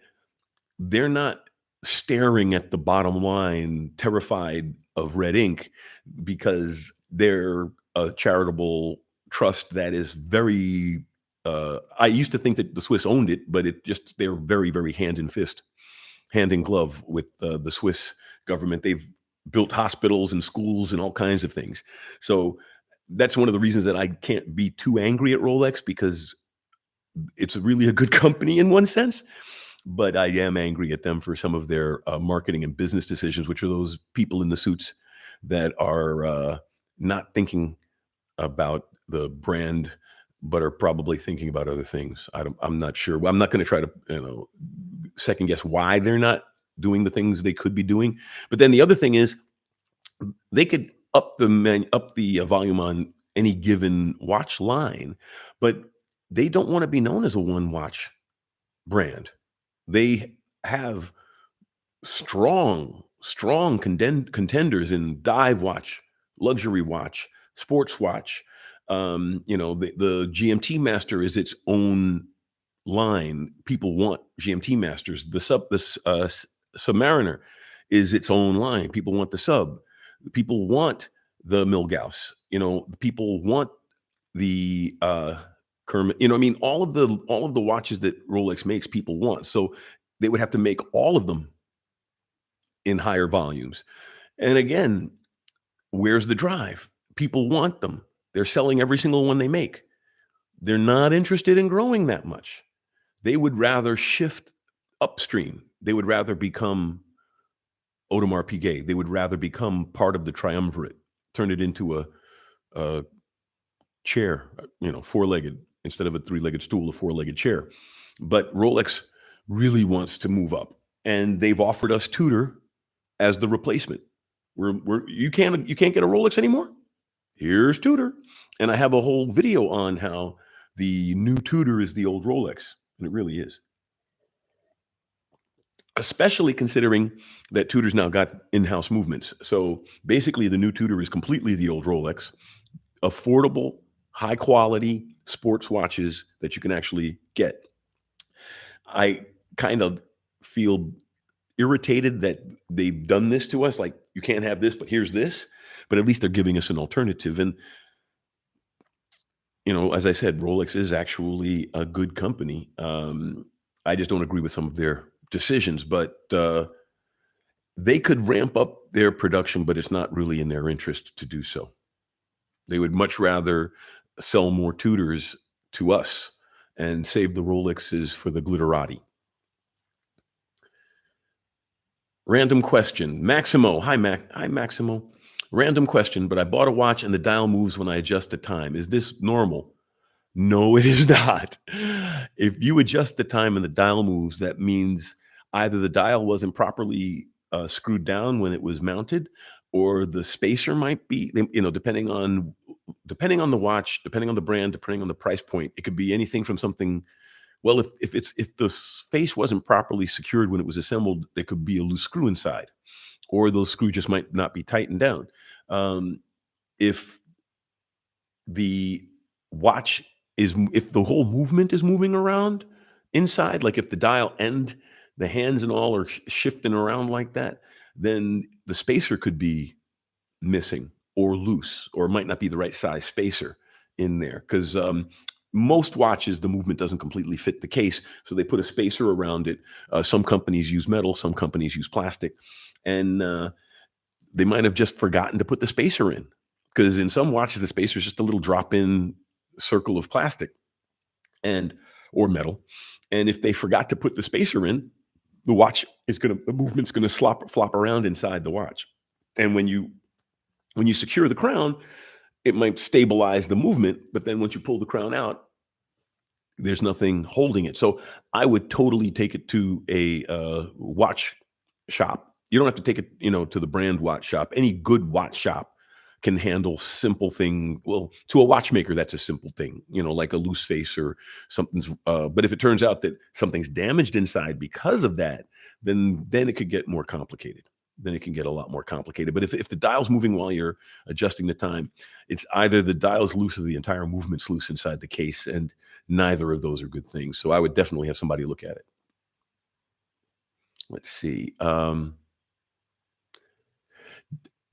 A: they're not staring at the bottom line, terrified of red ink, because they're a charitable trust that is very. I used to think that the Swiss owned it, but they're very, very hand in glove with the Swiss government. They've built hospitals and schools and all kinds of things. So that's one of the reasons that I can't be too angry at Rolex, because it's really a good company in one sense. But I am angry at them for some of their marketing and business decisions, which are those people in the suits that are not thinking about the brand, but are probably thinking about other things. I'm not sure. Well, I'm not going to try to second guess why they're not doing the things they could be doing. But then the other thing is, they could up the volume on any given watch line, but they don't want to be known as a one watch brand. They have strong contenders in dive watch, luxury watch, sports watch. The GMT Master is its own line. People want GMT Masters. The Submariner is its own line. People want the Sub. People want the Milgauss. People want the Kermit. All of the watches that Rolex makes, people want. So they would have to make all of them in higher volumes. And again, where's the drive? People want them. They're selling every single one they make. They're not interested in growing that much. They would rather shift upstream. They would rather become Audemars Piguet. They would rather become part of the triumvirate, turn it into a chair, four-legged, instead of a three-legged stool, a four-legged chair. But Rolex really wants to move up, and they've offered us Tudor as the replacement. You can't get a Rolex anymore? Here's Tudor. And I have a whole video on how the new Tudor is the old Rolex, and it really is. Especially considering that Tudor's now got in-house movements. So basically, the new Tudor is completely the old Rolex. Affordable, high quality sports watches that you can actually get. I kind of feel irritated that they've done this to us. Like, you can't have this, but here's this. But at least they're giving us an alternative. And, as I said, Rolex is actually a good company. I just don't agree with some of their decisions, but they could ramp up their production, but it's not really in their interest to do so. They would much rather sell more Tudors to us and save the Rolexes for the glitterati. Random question. Maximo. Hi, Maximo. Random question, but I bought a watch and the dial moves when I adjust the time. Is this normal? No, it is not. If you adjust the time and the dial moves, that means either the dial wasn't properly screwed down when it was mounted, or the spacer might be, depending on the watch, depending on the brand, depending on the price point. It could be anything from something. Well, if the face wasn't properly secured when it was assembled, there could be a loose screw inside, or those screws just might not be tightened down. If the watch if the whole movement is moving around inside, like if the dial and the hands and all are shifting around like that, then the spacer could be missing or loose, or it might not be the right size spacer in there. Because most watches, the movement doesn't completely fit the case, so they put a spacer around it. Some companies use metal, some companies use plastic, and they might have just forgotten to put the spacer in. Because in some watches, the spacer is just a little drop-in circle of plastic or metal, and if they forgot to put the spacer in, the movement's gonna flop around inside the watch. And when you secure the crown, it might stabilize the movement, but then once you pull the crown out, there's nothing holding it. So I would totally take it to a watch shop. You don't have to take it, to the brand watch shop. Any good watch shop can handle simple thing. Well, to a watchmaker, that's a simple thing, like a loose face or something's. But if it turns out that something's damaged inside because of that, then it could get more complicated. then it can get a lot more complicated. But if the dial's moving while you're adjusting the time, it's either the dial's loose or the entire movement's loose inside the case, and neither of those are good things. So I would definitely have somebody look at it. Let's see.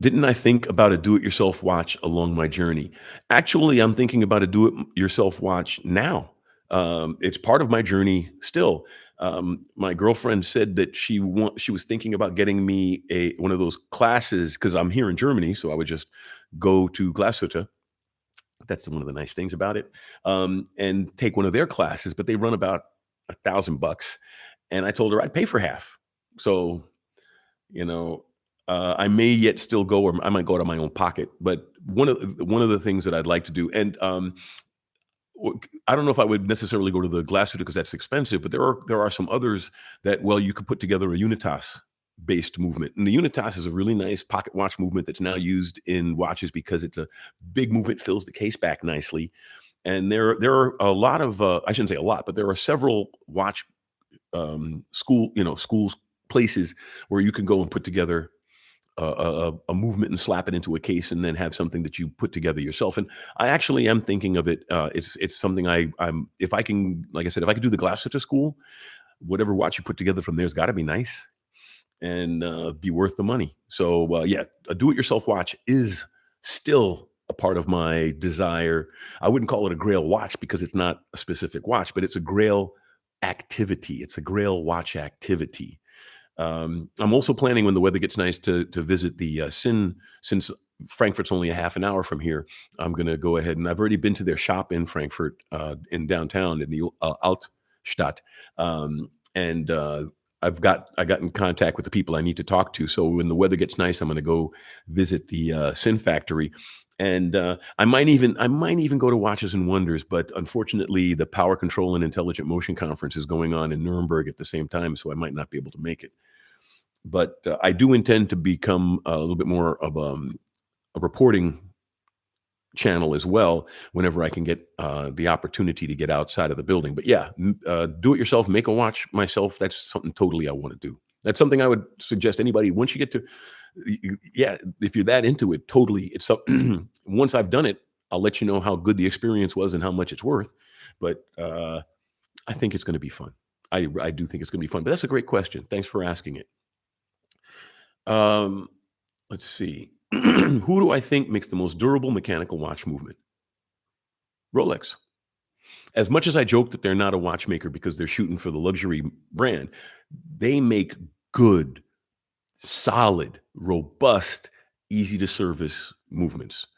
A: Didn't I think about a do-it-yourself watch along my journey? Actually, I'm thinking about a do-it-yourself watch now. It's part of my journey still. My girlfriend said that she was thinking about getting me one of those classes because I'm here in Germany, so I would just go to Glashütte. That's one of the nice things about it, and take one of their classes, but they run about $1,000, and I told her I'd pay for half. So you know, I may yet still go, or I might go out of my own pocket. But one of the things that I'd like to do, and I don't know if I would necessarily go to the Glashütte because that's expensive, but there are some others that, well, you could put together a Unitas based movement, and the Unitas is a really nice pocket watch movement that's now used in watches because it's a big movement, fills the case back nicely, and there are a lot of I shouldn't say a lot, but there are several watch schools, places where you can go and put together a movement and slap it into a case and then have something that you put together yourself. And I actually am thinking of it. It's something I'm if I can, like I said, if I could do the Glashütte school, whatever watch you put together from there's got to be nice and be worth the money. So yeah, a do-it-yourself watch is still a part of my desire. I wouldn't call it a Grail watch because it's not a specific watch, but it's a Grail activity. It's a Grail watch activity. I'm also planning when the weather gets nice to visit the Sin, since Frankfurt's only a half an hour from here. I'm going to go ahead, and I've already been to their shop in Frankfurt, in downtown in the Altstadt, and I got in contact with the people I need to talk to. So when the weather gets nice, I'm going to go visit the Sin factory. And I might even go to Watches and Wonders, but unfortunately, the Power Control and Intelligent Motion Conference is going on in Nuremberg at the same time, so I might not be able to make it. But I do intend to become a little bit more of a reporting channel as well whenever I can get the opportunity to get outside of the building. But yeah, do it yourself, make a watch myself. That's something totally I want to do. That's something I would suggest anybody once you get to, yeah, if you're that into it, totally. It's up. Once I've done it, I'll let you know how good the experience was and how much it's worth. But I think it's going to be fun. I do think it's going to be fun. But that's a great question. Thanks for asking it. Um, let's see. Who do I think makes the most durable mechanical watch movement? Rolex. As much as I joke that they're not a watchmaker because they're shooting for the luxury brand, they make good, solid, robust, easy to service movements.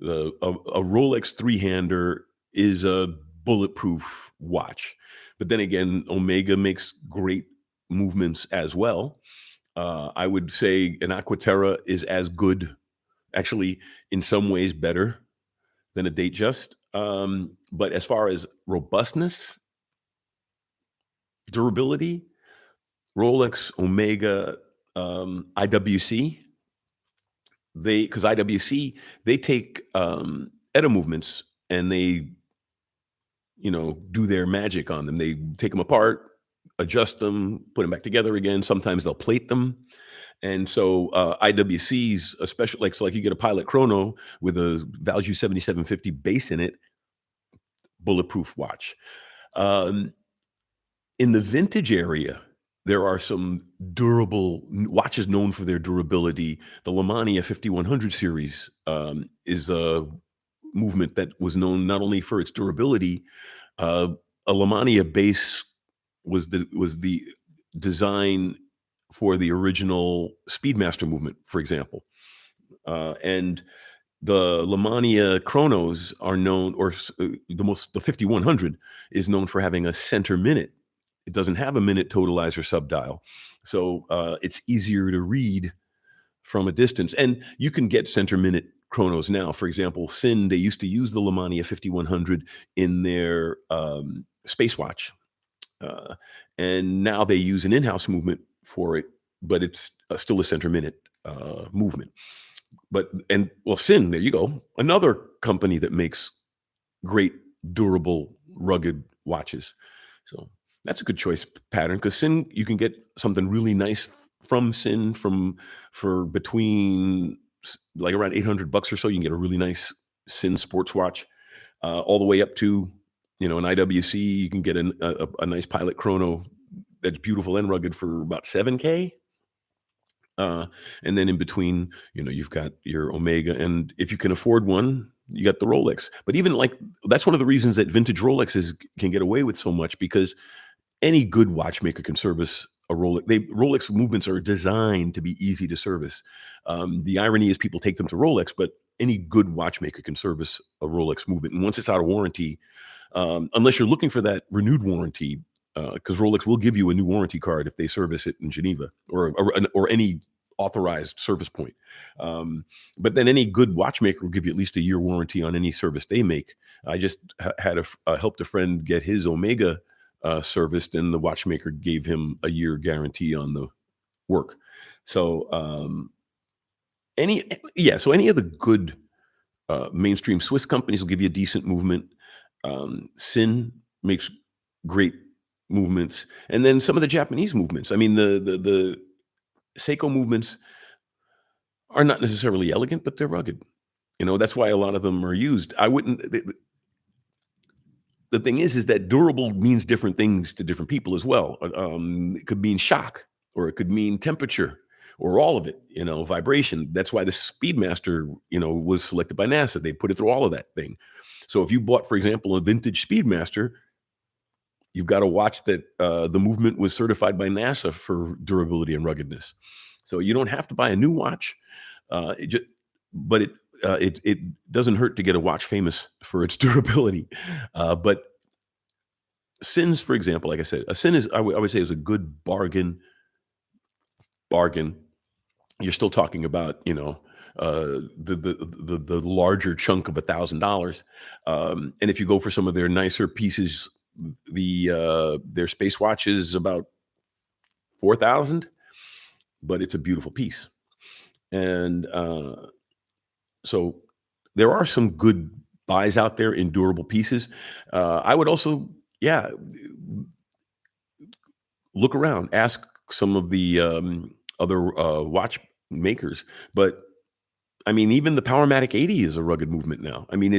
A: A Rolex three-hander is a bulletproof watch. But then again, Omega makes great movements as well. I would say an Aquaterra is as good, actually, in some ways better than a Datejust. But as far as robustness, durability, Rolex, Omega, IWC, because IWC, they take ETA movements and they, do their magic on them. They take them apart, adjust them, put them back together again. Sometimes they'll plate them. And so IWCs, especially like you get a Pilot Chrono with a Value 7750 base in it, bulletproof watch. In the vintage area, there are some durable watches known for their durability. The Lemania 5100 series is a movement that was known not only for its durability. A Lemania base was the design for the original Speedmaster movement, for example. And the Lemania Chronos are known, or the 5100 is known for having a center minute. It doesn't have a minute totalizer subdial. So it's easier to read from a distance. And you can get center minute chronos now. For example, Sin, they used to use the Lemania 5100 in their space watch. And now they use an in-house movement for it, but it's still a center minute movement. Sin, there you go. Another company that makes great, durable, rugged watches. So that's a good choice pattern because Sin, you can get something really nice from Sin for between like around $800 or so. You can get a really nice Sin sports watch, all the way up to, an IWC. You can get a nice Pilot Chrono that's beautiful and rugged for about 7K. Uh, and then in between, you've got your Omega, and if you can afford one, you got the Rolex. But even like that's one of the reasons that vintage Rolexes can get away with so much, because any good watchmaker can service a Rolex. Rolex movements are designed to be easy to service. The irony is people take them to Rolex, but any good watchmaker can service a Rolex movement. And once it's out of warranty, unless you're looking for that renewed warranty, because Rolex will give you a new warranty card if they service it in Geneva or any authorized service point. But then any good watchmaker will give you at least a year warranty on any service they make. I just helped a friend get his Omega serviced, and the watchmaker gave him a year guarantee on the work. So so any of the good mainstream Swiss companies will give you a decent movement. Sin makes great movements, and then some of the Japanese movements. I mean, the Seiko movements are not necessarily elegant, but they're rugged. That's why a lot of them are used. I wouldn't. The thing is that durable means different things to different people as well. It could mean shock, or it could mean temperature, or all of it. Vibration. That's why the Speedmaster, was selected by NASA. They put it through all of that thing. So if you bought, for example, a vintage Speedmaster, you've got to watch that the movement was certified by NASA for durability and ruggedness. So you don't have to buy a new watch, but it doesn't hurt to get a watch famous for its durability. But Sins, for example, like I said, a Sin is I would say is a good bargain. You're still talking about the larger chunk of $1,000, and if you go for some of their nicer pieces, their space watch is about 4,000, but it's a beautiful piece. And so there are some good buys out there in durable pieces. I would also, look around, ask some of the other watch makers. But I mean, even the Powermatic 80 is a rugged movement now. I mean,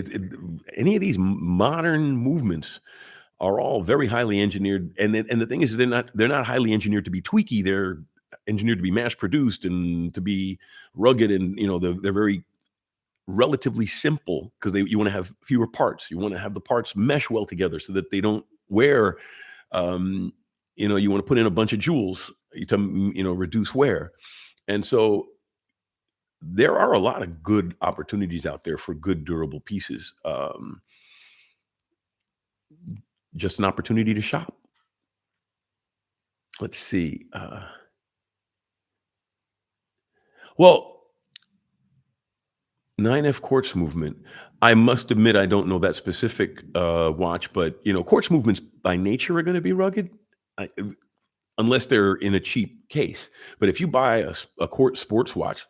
A: any of these modern movements are all very highly engineered, and the thing is, they're not highly engineered to be tweaky. They're engineered to be mass produced and to be rugged, and they're very relatively simple, because you want to have fewer parts. You want to have the parts mesh well together so that they don't wear. You want to put in a bunch of jewels to reduce wear, and so there are a lot of good opportunities out there for good durable pieces. Just an opportunity to shop. Let's see. Well, 9F quartz movement. I must admit, I don't know that specific watch, but quartz movements by nature are going to be rugged, I, unless they're in a cheap case. But if you buy a quartz sports watch,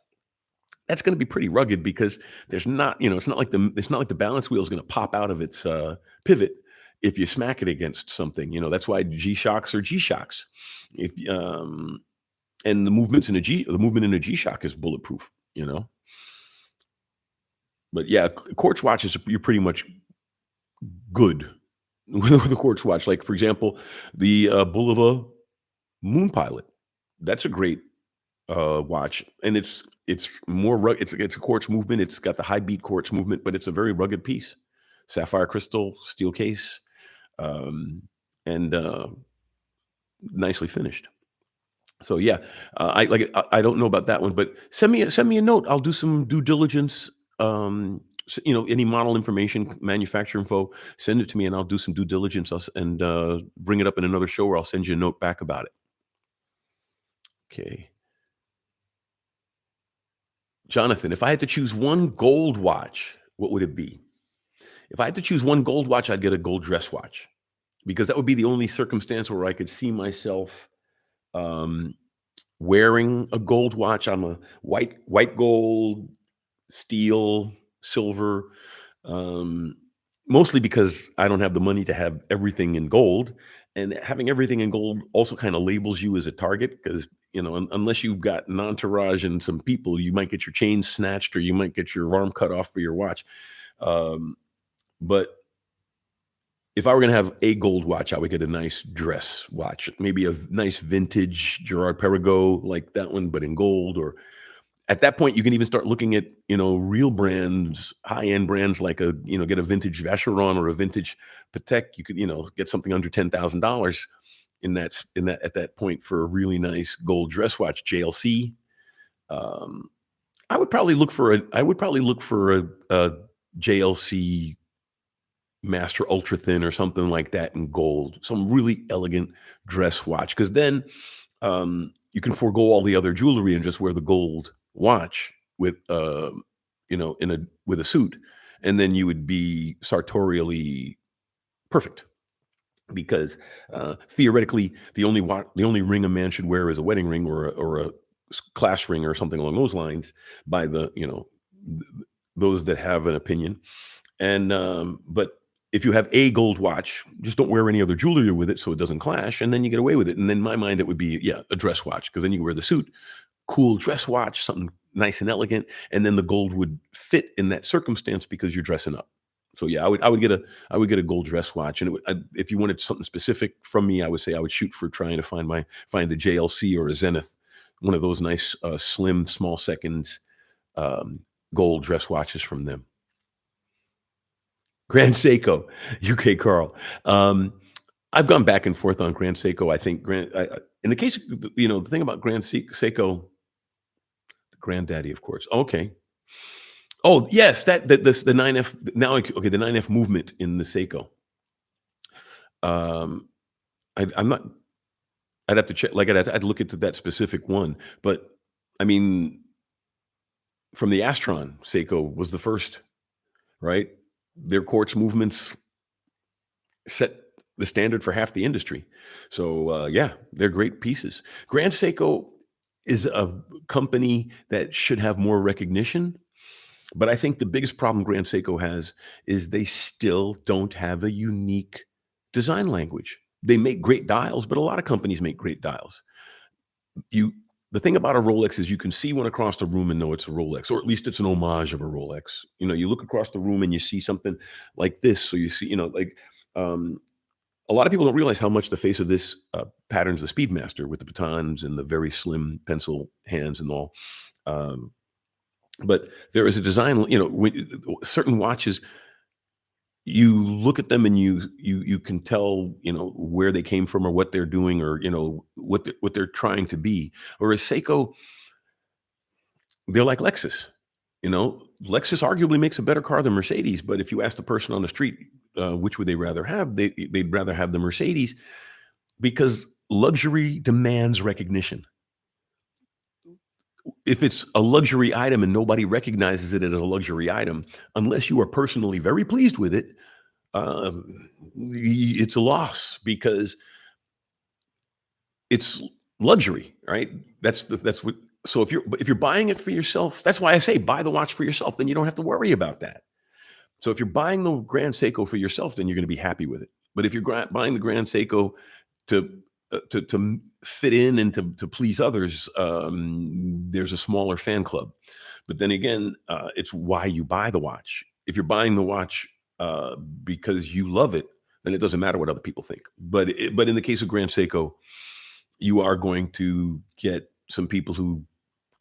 A: that's going to be pretty rugged, because there's not, it's not like the balance wheel is going to pop out of its pivot if you smack it against something. That's why G-Shocks are G-Shocks. If and the movement in a G-Shock is bulletproof. But yeah, quartz watches, you're pretty much good with a quartz watch. Like, for example, the Bulova Moon Pilot. That's a great watch, and it's more it's a quartz movement. It's got the high beat quartz movement, but it's a very rugged piece. Sapphire crystal, steel case, and nicely finished. So yeah, I don't know about that one, but send me a note. I'll do some due diligence. Any model information, manufacturer info, send it to me, and I'll do some due diligence and bring it up in another show, or I'll send you a note back about it. Okay. Jonathan, if I had to choose one gold watch, what would it be? If I had to choose one gold watch, I'd get a gold dress watch, because that would be the only circumstance where I could see myself wearing a gold watch. I'm a white gold, steel, silver, mostly because I don't have the money to have everything in gold. And having everything in gold also kind of labels you as a target because, unless you've got an entourage and some people, you might get your chain snatched or you might get your arm cut off for your watch. Um, but if I were going to have a gold watch, I would get a nice dress watch, maybe a nice vintage Gerard Perregaux like that one, but in gold. Or at that point, you can even start looking at, real brands, high-end brands like get a vintage Vacheron or a vintage Patek. You could, get something under $10,000 in that at that point for a really nice gold dress watch, JLC. Um, I would probably look for a JLC Master Ultra Thin or something like that in gold, some really elegant dress watch. Because then you can forego all the other jewelry and just wear the gold watch with, with a suit, and then you would be sartorially perfect. Because theoretically, the only ring a man should wear is a wedding ring or a class ring or something along those lines by those that have an opinion. And but if you have a gold watch, just don't wear any other jewelry with it so it doesn't clash, and then you get away with it. And then in my mind, it would be a dress watch because then you can wear the suit, cool dress watch, something nice and elegant, and then the gold would fit in that circumstance because you're dressing up. So yeah, I would get a gold dress watch, and if you wanted something specific from me, I would say I would shoot for trying to find a JLC or a Zenith, one of those nice slim small seconds um, gold dress watches from them. Grand Seiko, UK Carl. Um, I've gone back and forth on Grand Seiko. I think in the case, the thing about Seiko, the granddaddy, of course. Okay. Oh yes, the 9F now. Okay, the 9F movement in the Seiko. Um, I'm not. I'd have to check. Like I'd look into that specific one, but I mean, from the Astron, Seiko was the first, right? Their quartz movements set the standard for half the industry. So yeah, they're great pieces. Grand Seiko is a company that should have more recognition, but I think the biggest problem Grand Seiko has is they still don't have a unique design language. They make great dials, but a lot of companies make great dials. You The thing about a Rolex is you can see one across the room and know it's a Rolex, or at least it's an homage of a Rolex. You look across the room and you see something like this. So you see, um, a lot of people don't realize how much the face of this patterns the Speedmaster with the batons and the very slim pencil hands and all. Um, but there is a design, certain watches, you look at them and you can tell, where they came from or what they're doing or, what they're trying to be. Whereas Seiko, they're like Lexus. Lexus arguably makes a better car than Mercedes, but if you ask the person on the street, which would they rather have, they'd rather have the Mercedes because luxury demands recognition. If it's a luxury item and nobody recognizes it as a luxury item, unless you are personally very pleased with it, um, it's a loss because it's luxury, right? That's what. So if you're buying it for yourself, that's why I say buy the watch for yourself. Then you don't have to worry about that. So if you're buying the Grand Seiko for yourself, then you're going to be happy with it. But if you're buying the Grand Seiko to fit in and to please others, there's a smaller fan club. But then again, it's why you buy the watch. If you're buying the watch because you love it, then it doesn't matter what other people think. But in the case of Grand Seiko, you are going to get some people who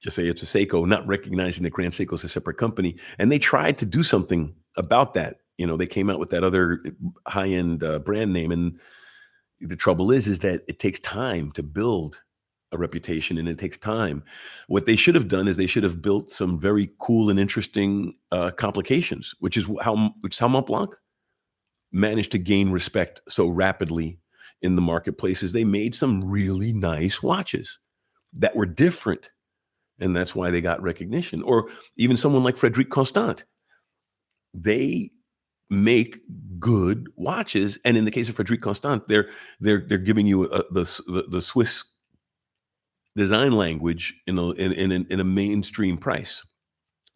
A: just say it's a Seiko, not recognizing that Grand Seiko is a separate company. And they tried to do something about that. They came out with that other high-end brand name. And the trouble is that it takes time to build a reputation and it takes time. What they should have done is they should have built some very cool and interesting complications, which is how Mont Blanc managed to gain respect so rapidly in the marketplaces. They made some really nice watches that were different, and that's why they got recognition. Or even someone like Frederic Constant, they make good watches, and in the case of Frederic Constant, they're giving you the Swiss design language in a mainstream price.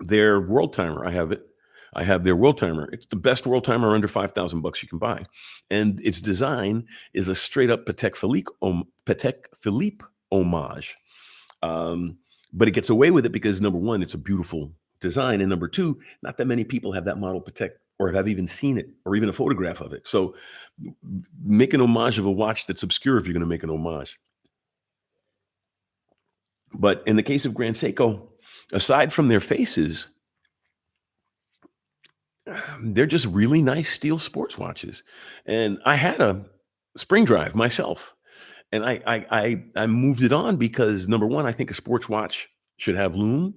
A: Their world timer, I have it. I have their world timer. It's the best world timer under $5,000 you can buy, and its design is a straight up Patek Philippe homage. Um, but it gets away with it because number one, it's a beautiful design, and number two, not that many people have that model Patek or have even seen it or even a photograph of it. So make an homage of a watch that's obscure if you're going to make an homage. But in the case of Grand Seiko, aside from their faces, they're just really nice steel sports watches. And I had a spring drive myself, and I moved it on because number one, I think a sports watch should have lume,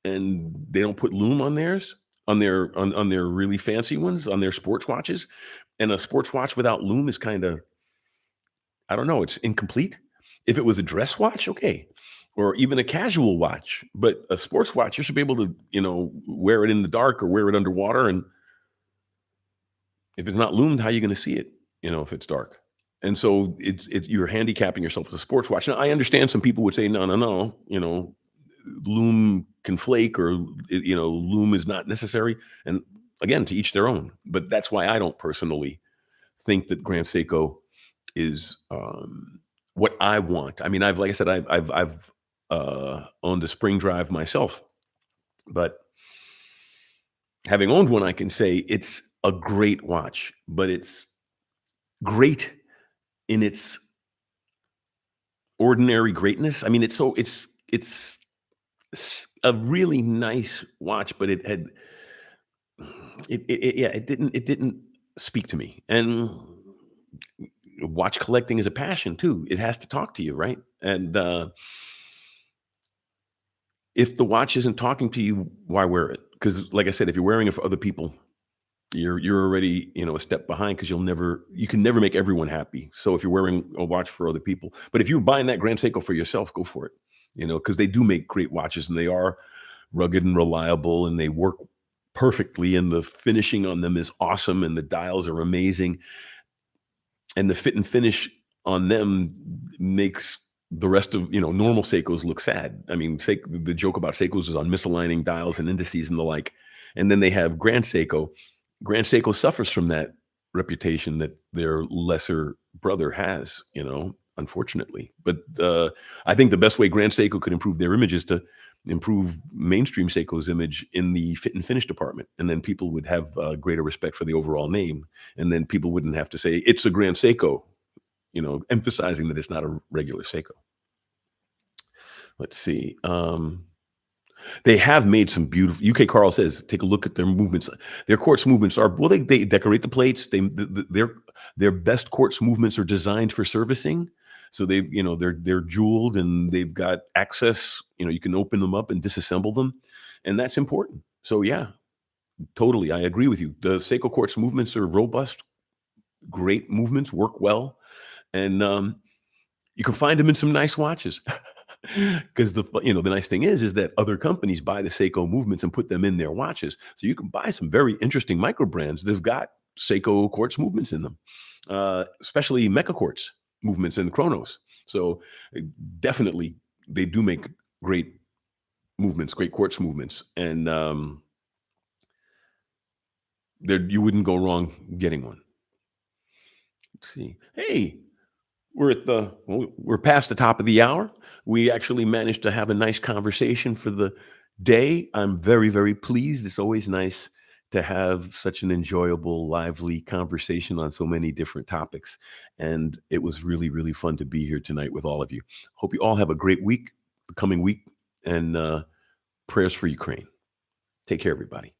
A: and they don't put lume on theirs, on their really fancy ones, on their sports watches. And a sports watch without lume is kind of, I don't know, it's incomplete. If it was a dress watch, okay, or even a casual watch, but a sports watch, you should be able to, wear it in the dark or wear it underwater. And if it's not loomed, how are you going to see it? If it's dark. And so you're handicapping yourself with a sports watch. Now I understand some people would say, no, no, no, lume can flake, or lume is not necessary. And again, to each their own. But that's why I don't personally think that Grand Seiko is what I want. I mean, like I said, I've owned a spring drive myself, but having owned one, I can say it's a great watch, but it's great in its ordinary greatness. I mean, it's a really nice watch, but it didn't speak to me. And watch collecting is a passion too. It has to talk to you, right? And if the watch isn't talking to you, why wear it? Because, like I said, if you're wearing it for other people, you're already a step behind, because you can never make everyone happy. So if you're wearing a watch for other people, but if you're buying that Grand Seiko for yourself, go for it. Because they do make great watches, and they are rugged and reliable, and they work perfectly, and the finishing on them is awesome, and the dials are amazing, and the fit and finish on them makes the rest of normal Seikos look sad. I mean, the joke about Seikos is on misaligning dials and indices and the like, and then they have Grand Seiko. Grand Seiko suffers from that reputation that their lesser brother has, unfortunately. But I think the best way Grand Seiko could improve their image is to improve mainstream Seiko's image in the fit and finish department. And then people would have greater respect for the overall name. And then people wouldn't have to say, it's a Grand Seiko, emphasizing that it's not a regular Seiko. Let's see. They have made some beautiful. UK Carl says, take a look at their movements. Their quartz movements are, well, they decorate the plates. Their best quartz movements are designed for servicing. So they're jeweled, and they've got access. You can open them up and disassemble them, and that's important. So yeah, totally, I agree with you. The Seiko quartz movements are robust, great movements, work well, and you can find them in some nice watches. Because the nice thing is that other companies buy the Seiko movements and put them in their watches. So you can buy some very interesting micro brands that've got Seiko quartz movements in them, especially Mecha quartz movements and Chronos. So definitely they do make great movements, great quartz movements. And you wouldn't go wrong getting one. Let's see. Hey, we're past the top of the hour. We actually managed to have a nice conversation for the day. I'm very, very pleased. It's always nice to have such an enjoyable, lively conversation on so many different topics. And it was really, really fun to be here tonight with all of you. Hope you all have a great week, the coming week, and prayers for Ukraine. Take care, everybody.